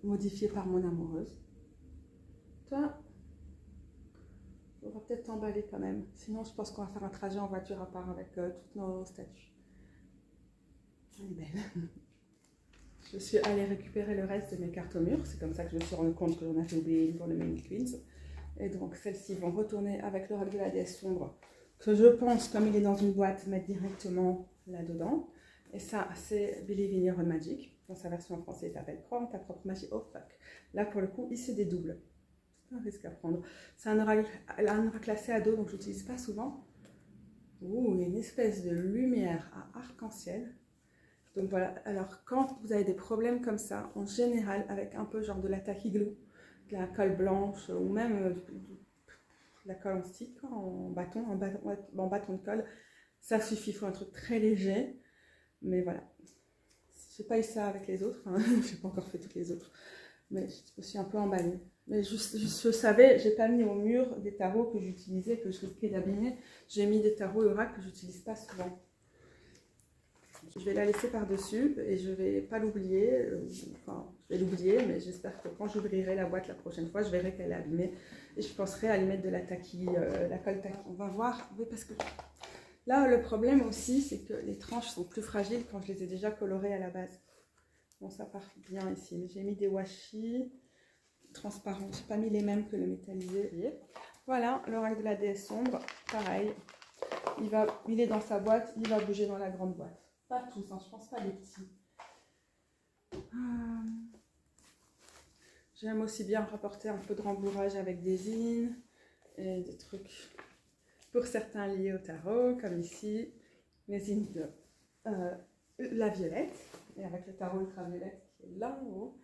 modifiée par mon amoureuse. Toi, on va peut-être t'emballer quand même. Sinon, je pense qu'on va faire un trajet en voiture à part avec toutes nos statues. Elle est belle. Je suis allée récupérer le reste de mes cartes au mur. C'est comme ça que je me suis rendu compte que j'en avais oublié une pour le Main Queens. Et donc, celles-ci vont retourner avec l'oracle de la déesse sombre, que je pense, comme il est dans une boîte, mettre directement là-dedans. Et ça, c'est Believe in Your Own Magic. Dans sa version en français, il s'appelle Crois en ta propre magie. Oh fuck. Là, pour le coup, il se dédouble. C'est un risque à prendre. C'est un oracle assez ado, donc je l'utilise pas souvent. Ouh, il y a une espèce de lumière à arc-en-ciel. Donc voilà, alors quand vous avez des problèmes comme ça, en général, avec un peu genre de la tacky glue, de la colle blanche, ou même de la colle en stick, en bâton de colle, ça suffit, il faut un truc très léger. Mais voilà, je n'ai pas eu ça avec les autres, hein. Je n'ai pas encore fait toutes les autres, mais je me suis un peu emballée. Mais je savais, j'ai pas mis au mur des tarots que j'utilisais, que je risquais d'abîmer. J'ai mis des tarots et oracles que j'utilise pas souvent. Je vais la laisser par-dessus et je vais pas l'oublier. Enfin, je vais l'oublier, mais j'espère que quand j'ouvrirai la boîte la prochaine fois, je verrai qu'elle est abîmée. Et je penserai à lui mettre de la taquille, la colle taquille. On va voir. Oui, parce que là, le problème aussi, c'est que les tranches sont plus fragiles quand je les ai déjà colorées à la base. Bon, ça part bien ici. Mais j'ai mis des washi transparents. Je n'ai pas mis les mêmes que le métallisé. Voilà, l'oracle de la déesse sombre. Pareil. Il est dans sa boîte. Il va bouger dans la grande boîte. Pas tous, hein, je pense pas les petits. J'aime aussi bien rapporter un peu de rembourrage avec des zines et des trucs pour certains liés au tarot, comme ici, les zines de la violette, et avec le tarot ultraviolette qui est là en haut.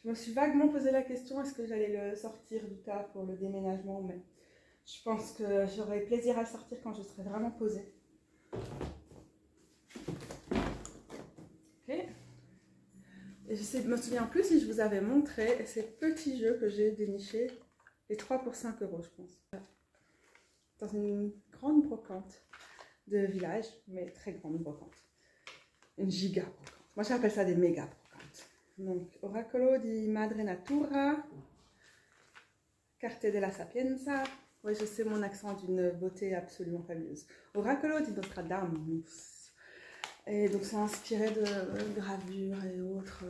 Je me suis vaguement posé la question, est-ce que j'allais le sortir du tas pour le déménagement, mais je pense que j'aurai plaisir à le sortir quand je serai vraiment posée. Et je me souviens plus si je vous avais montré ces petits jeux que j'ai dénichés, les 3 pour 5 euros je pense, dans une grande brocante de village, mais très grande brocante, une giga brocante. Moi j'appelle ça des méga brocantes. Donc Oracolo di Madre Natura, Carte della Sapienza. Oui, je sais, mon accent d'une beauté absolument fabuleuse. Oracolo di Nostradamus. Et donc, c'est inspiré de gravures et autres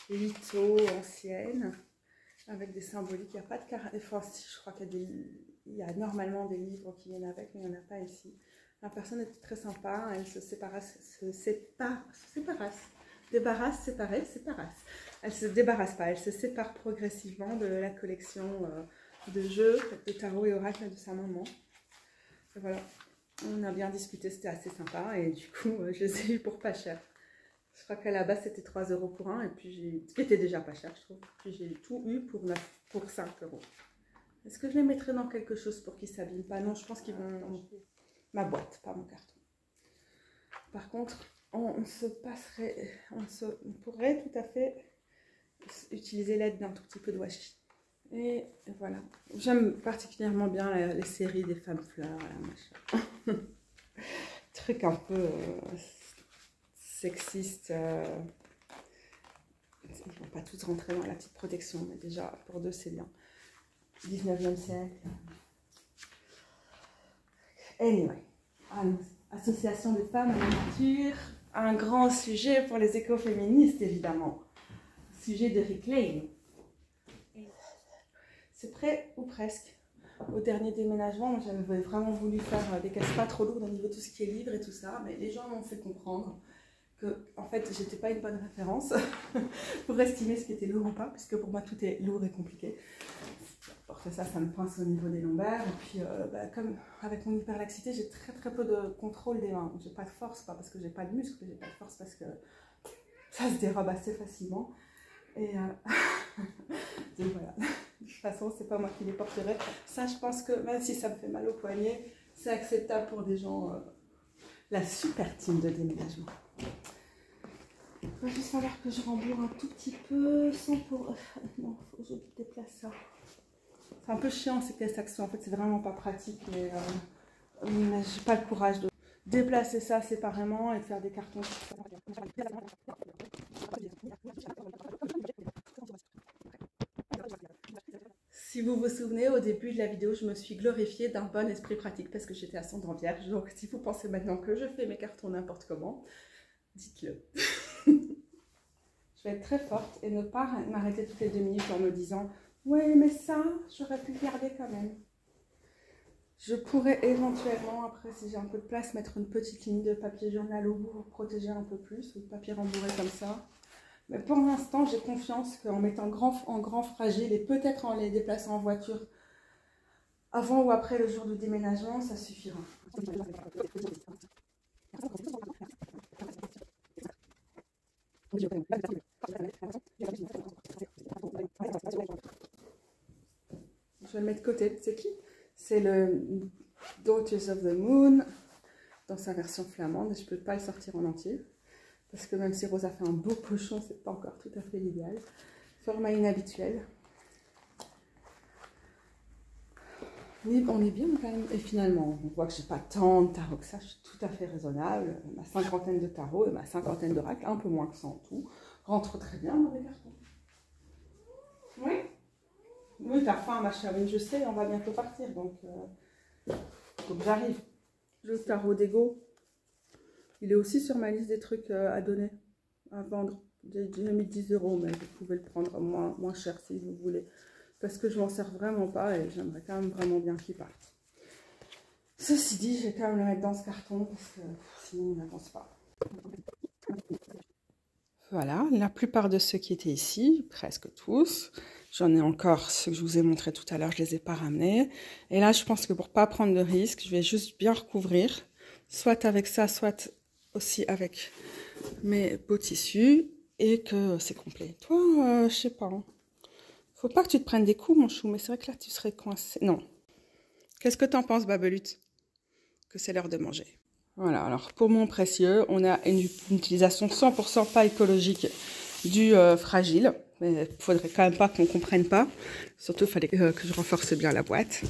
lithos anciennes. avec des symboliques. Il n'y a pas de caractère. Enfin, si, je crois il y a normalement des livres qui viennent avec, mais il n'y en a pas ici. La personne était très sympa, elle se Elle se débarrasse pas, elle se sépare progressivement de la collection de jeux, de tarot et oracle de sa maman. Et voilà, on a bien discuté, c'était assez sympa et du coup, je les ai eu pour pas cher. Je crois qu'à la base c'était 3 € pour un, et puis ce qui était déjà pas cher, je trouve. Puis j'ai tout eu pour 5 €. Est-ce que je les mettrai dans quelque chose pour qu'ils ne s'abîment pas? Non, je pense qu'ils vont... Ma boîte, pas mon carton. Par contre, on pourrait tout à fait utiliser l'aide d'un tout petit peu de washi. Et voilà. J'aime particulièrement bien les séries des femmes fleurs, machin. Truc un peu sexiste. Ils ne vont pas tous rentrer dans la petite protection, mais déjà, pour deux, c'est bien. 19e siècle. Anyway, association des femmes à la nature, un grand sujet pour les écoféministes, évidemment. Sujet de Reclaim. C'est prêt ou presque. Au dernier déménagement, j'avais vraiment voulu faire des caisses pas trop lourdes au niveau de tout ce qui est livre et tout ça, mais les gens m'ont fait comprendre que, en fait, j'étais pas une bonne référence pour estimer ce qui était lourd ou pas, puisque pour moi, tout est lourd et compliqué. Pour ça me pince au niveau des lombaires. Et puis, comme avec mon hyperlaxité, j'ai très peu de contrôle des mains. J'ai pas de force, pas parce que j'ai pas de muscle, mais j'ai pas de force parce que ça se dérobe assez facilement. Et donc voilà. De toute façon, c'est pas moi qui les porterai. Ça, je pense que même si ça me fait mal au poignet, c'est acceptable pour des gens. La super team de déménagement. Il va juste falloir que je rembourre un tout petit peu sans pour. Non, faut que je déplace ça. C'est un peu chiant ces caisses actions, en fait c'est vraiment pas pratique, mais j'ai pas le courage de déplacer ça séparément et de faire des cartons. Si vous vous souvenez, au début de la vidéo, je me suis glorifiée d'un bon esprit pratique parce que j'étais ascendant vierge. Donc si vous pensez maintenant que je fais mes cartons n'importe comment, dites-le. Je vais être très forte et ne pas m'arrêter toutes les 2 minutes en me disant « Ouais, mais ça, j'aurais pu le garder quand même. » Je pourrais éventuellement, après, si j'ai un peu de place, mettre une petite ligne de papier journal au bout pour protéger un peu plus, ou de papier rembourré comme ça. Mais pour l'instant, j'ai confiance qu'en mettant en grand fragile et peut-être en les déplaçant en voiture avant ou après le jour du déménagement, ça suffira. Je vais le mettre de côté. C'est qui? C'est le Daughters of the Moon dans sa version flamande. Je ne peux pas le sortir en entier parce que même si Rose a fait un beau pochon, c'est pas encore tout à fait l'idéal. Format inhabituel. On est bien quand même. Et finalement, on voit que j'ai pas tant de tarot que ça. Je suis tout à fait raisonnable. Ma 50aine de tarot et ma 50aine d'oracle, un peu moins que ça en tout, rentrent très bien dans les cartons. Oui. Oui, t'as faim, ma chérie, je sais, on va bientôt partir, donc j'arrive. Le tarot d'ego, il est aussi sur ma liste des trucs à donner, à vendre. J'ai mis 10 €, mais vous pouvez le prendre moins cher si vous voulez, parce que je m'en sers vraiment pas et j'aimerais quand même vraiment bien qu'il parte. Ceci dit, je vais quand même le mettre dans ce carton, parce que sinon on n'avance pas. Voilà, la plupart de ceux qui étaient ici, presque tous. J'en ai encore ceux que je vous ai montrés tout à l'heure, je ne les ai pas ramenés. Et là, je pense que pour ne pas prendre de risque, je vais juste bien recouvrir, soit avec ça, soit aussi avec mes beaux tissus, et que c'est complet. Toi, je sais pas. Hein. Faut pas que tu te prennes des coups, mon chou, mais c'est vrai que là, tu serais coincé. Non. Qu'est-ce que tu en penses, Babelute? Que c'est l'heure de manger. Voilà, alors pour mon précieux, on a une utilisation 100% pas écologique du fragile. Mais il faudrait quand même pas qu'on comprenne pas. Surtout, il fallait que je renforce bien la boîte.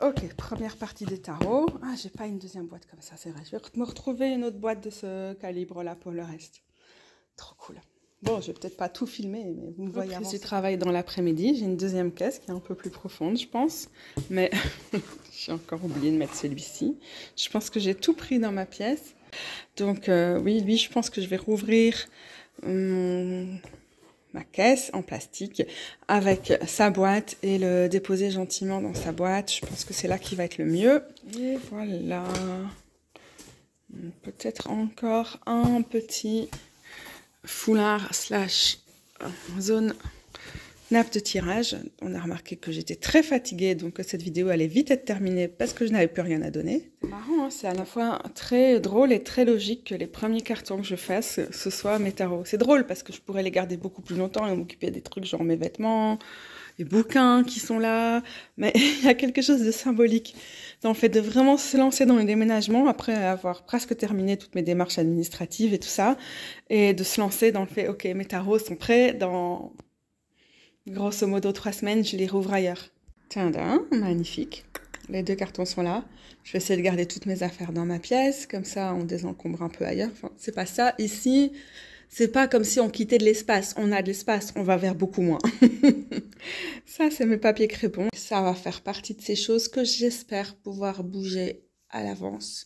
Ok, première partie des tarots. Ah, j'ai pas une deuxième boîte comme ça, c'est vrai. Je vais me retrouver une autre boîte de ce calibre-là pour le reste. Trop cool. Bon, je vais peut-être pas tout filmer, mais vous me voyez avancer. Je travaille dans l'après-midi. J'ai une deuxième caisse qui est un peu plus profonde, je pense. Mais j'ai encore oublié de mettre celui-ci. Je pense que j'ai tout pris dans ma pièce. Donc, oui, lui, je pense que je vais rouvrir ma caisse en plastique avec sa boîte et le déposer gentiment dans sa boîte. Je pense que c'est là qu'il va être le mieux. Et voilà. Peut-être encore un petit foulard slash zone nappe de tirage. On a remarqué que j'étais très fatiguée, donc cette vidéo allait vite être terminée parce que je n'avais plus rien à donner. C'est marrant, hein, c'est à la fois très drôle et très logique que les premiers cartons que je fasse, ce soit mes tarots. C'est drôle parce que je pourrais les garder beaucoup plus longtemps et m'occuper des trucs genre mes vêtements, les bouquins qui sont là, mais il y a quelque chose de symbolique dans le fait de vraiment se lancer dans le déménagement après avoir presque terminé toutes mes démarches administratives et tout ça, et de se lancer dans le fait, ok, mes tarots sont prêts, dans grosso modo 3 semaines, je les rouvre ailleurs. Tadam, magnifique. Les 2 cartons sont là. Je vais essayer de garder toutes mes affaires dans ma pièce, comme ça on désencombre un peu ailleurs. Enfin, c'est pas ça. Ici, c'est pas comme si on quittait de l'espace. On a de l'espace, on va vers beaucoup moins. Ça, c'est mes papiers crépons. Ça va faire partie de ces choses que j'espère pouvoir bouger à l'avance.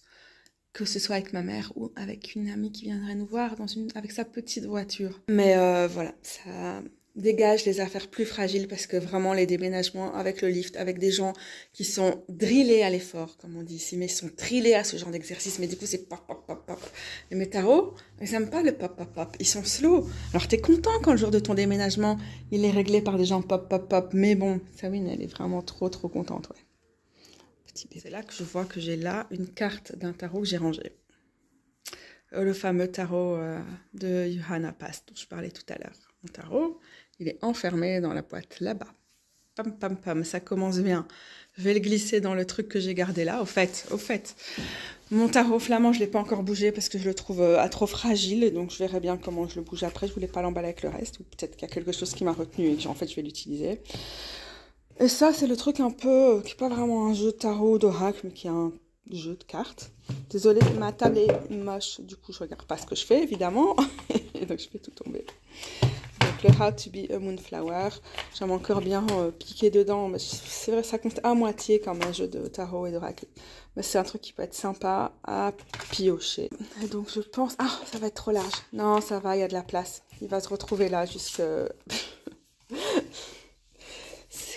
Que ce soit avec ma mère ou avec une amie qui viendrait nous voir avec sa petite voiture. Mais voilà, ça dégage les affaires plus fragiles parce que vraiment les déménagements avec le lift, avec des gens qui sont drillés à l'effort, comme on dit ici, mais ils sont drillés à ce genre d'exercice, mais du coup c'est pop, pop, pop, pop. Et mes tarots, ils n'aiment pas le pop, pop, pop, ils sont slow. Alors t'es content quand le jour de ton déménagement, il est réglé par des gens pop, pop, pop, mais bon, Sawin, elle est vraiment trop contente, ouais. C'est là que je vois que j'ai là une carte d'un tarot que j'ai rangé. Le fameux tarot de Johanna Past dont je parlais tout à l'heure. Mon tarot, il est enfermé dans la boîte là-bas. Pam, pam, pam, ça commence bien. Je vais le glisser dans le truc que j'ai gardé là. Au fait, mon tarot flamand, je ne l'ai pas encore bougé parce que je le trouve trop fragile. Donc je verrai bien comment je le bouge après. Je ne voulais pas l'emballer avec le reste. Ou peut-être qu'il y a quelque chose qui m'a retenu et que en fait je vais l'utiliser. Et ça, c'est le truc un peu, qui n'est pas vraiment un jeu de tarot, d'oracle, mais qui est un jeu de cartes. Désolée, ma table est moche, du coup, je regarde pas ce que je fais, évidemment. Et donc, je fais tout tomber. Donc, le How to be a Moonflower, j'aime encore bien piquer dedans. Mais c'est vrai, ça compte à moitié comme un jeu de tarot et d'oracle. Mais c'est un truc qui peut être sympa à piocher. Et donc, je pense... Ah, ça va être trop large. Non, ça va, il y a de la place. Il va se retrouver là, jusque...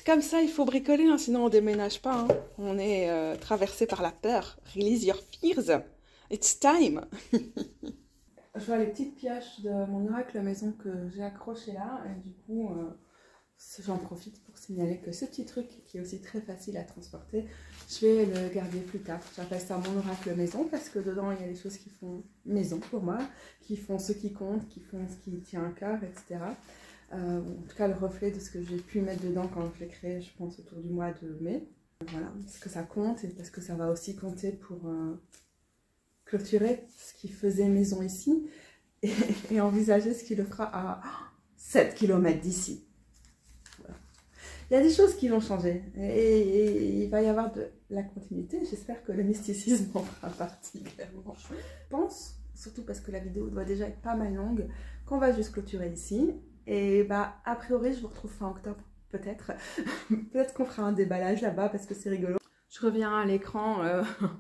Comme ça, il faut bricoler, hein, sinon on déménage pas. Hein. On est traversé par la peur. Release your fears. It's time. Je vois les petites pioches de mon oracle maison que j'ai accrochées là. Et du coup, j'en profite pour signaler que ce petit truc, qui est aussi très facile à transporter, je vais le garder plus tard. J'appelle ça mon oracle maison parce que dedans, il y a des choses qui font maison pour moi, qui font ce qui compte, qui font ce qui tient à cœur, etc. En tout cas le reflet de ce que j'ai pu mettre dedans quand je l'ai créé, je pense autour du mois de mai. Voilà, parce que ça compte et parce que ça va aussi compter pour clôturer ce qui faisait maison ici et envisager ce qui le fera à 7 km d'ici. Voilà. Il y a des choses qui vont changer et il va y avoir de la continuité. J'espère que le mysticisme en fera partie, clairement. Je pense, surtout parce que la vidéo doit déjà être pas mal longue, qu'on va juste clôturer ici. Et bah, a priori, je vous retrouve fin octobre, peut-être. Peut-être qu'on fera un déballage là-bas parce que c'est rigolo. Je reviens à l'écran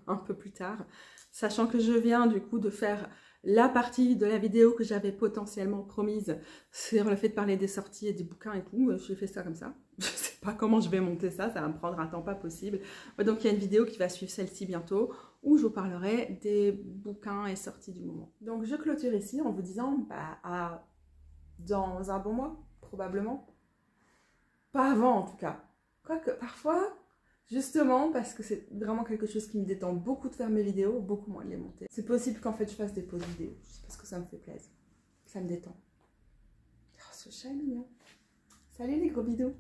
un peu plus tard, sachant que je viens du coup de faire la partie de la vidéo que j'avais potentiellement promise sur le fait de parler des sorties et des bouquins et tout. J'ai fait ça comme ça. Je sais pas comment je vais monter ça, ça va me prendre un temps pas possible. Donc il y a une vidéo qui va suivre celle-ci bientôt où je vous parlerai des bouquins et sorties du moment. Donc je clôture ici en vous disant bah, dans un bon mois, probablement. Pas avant, en tout cas. Quoique, parfois, justement, parce que c'est vraiment quelque chose qui me détend beaucoup de faire mes vidéos, beaucoup moins de les monter. C'est possible qu'en fait, je fasse des pauses vidéo, juste parce que ça me fait plaisir. Ça me détend. Oh, ce chat est mignon. Salut les gros bidous.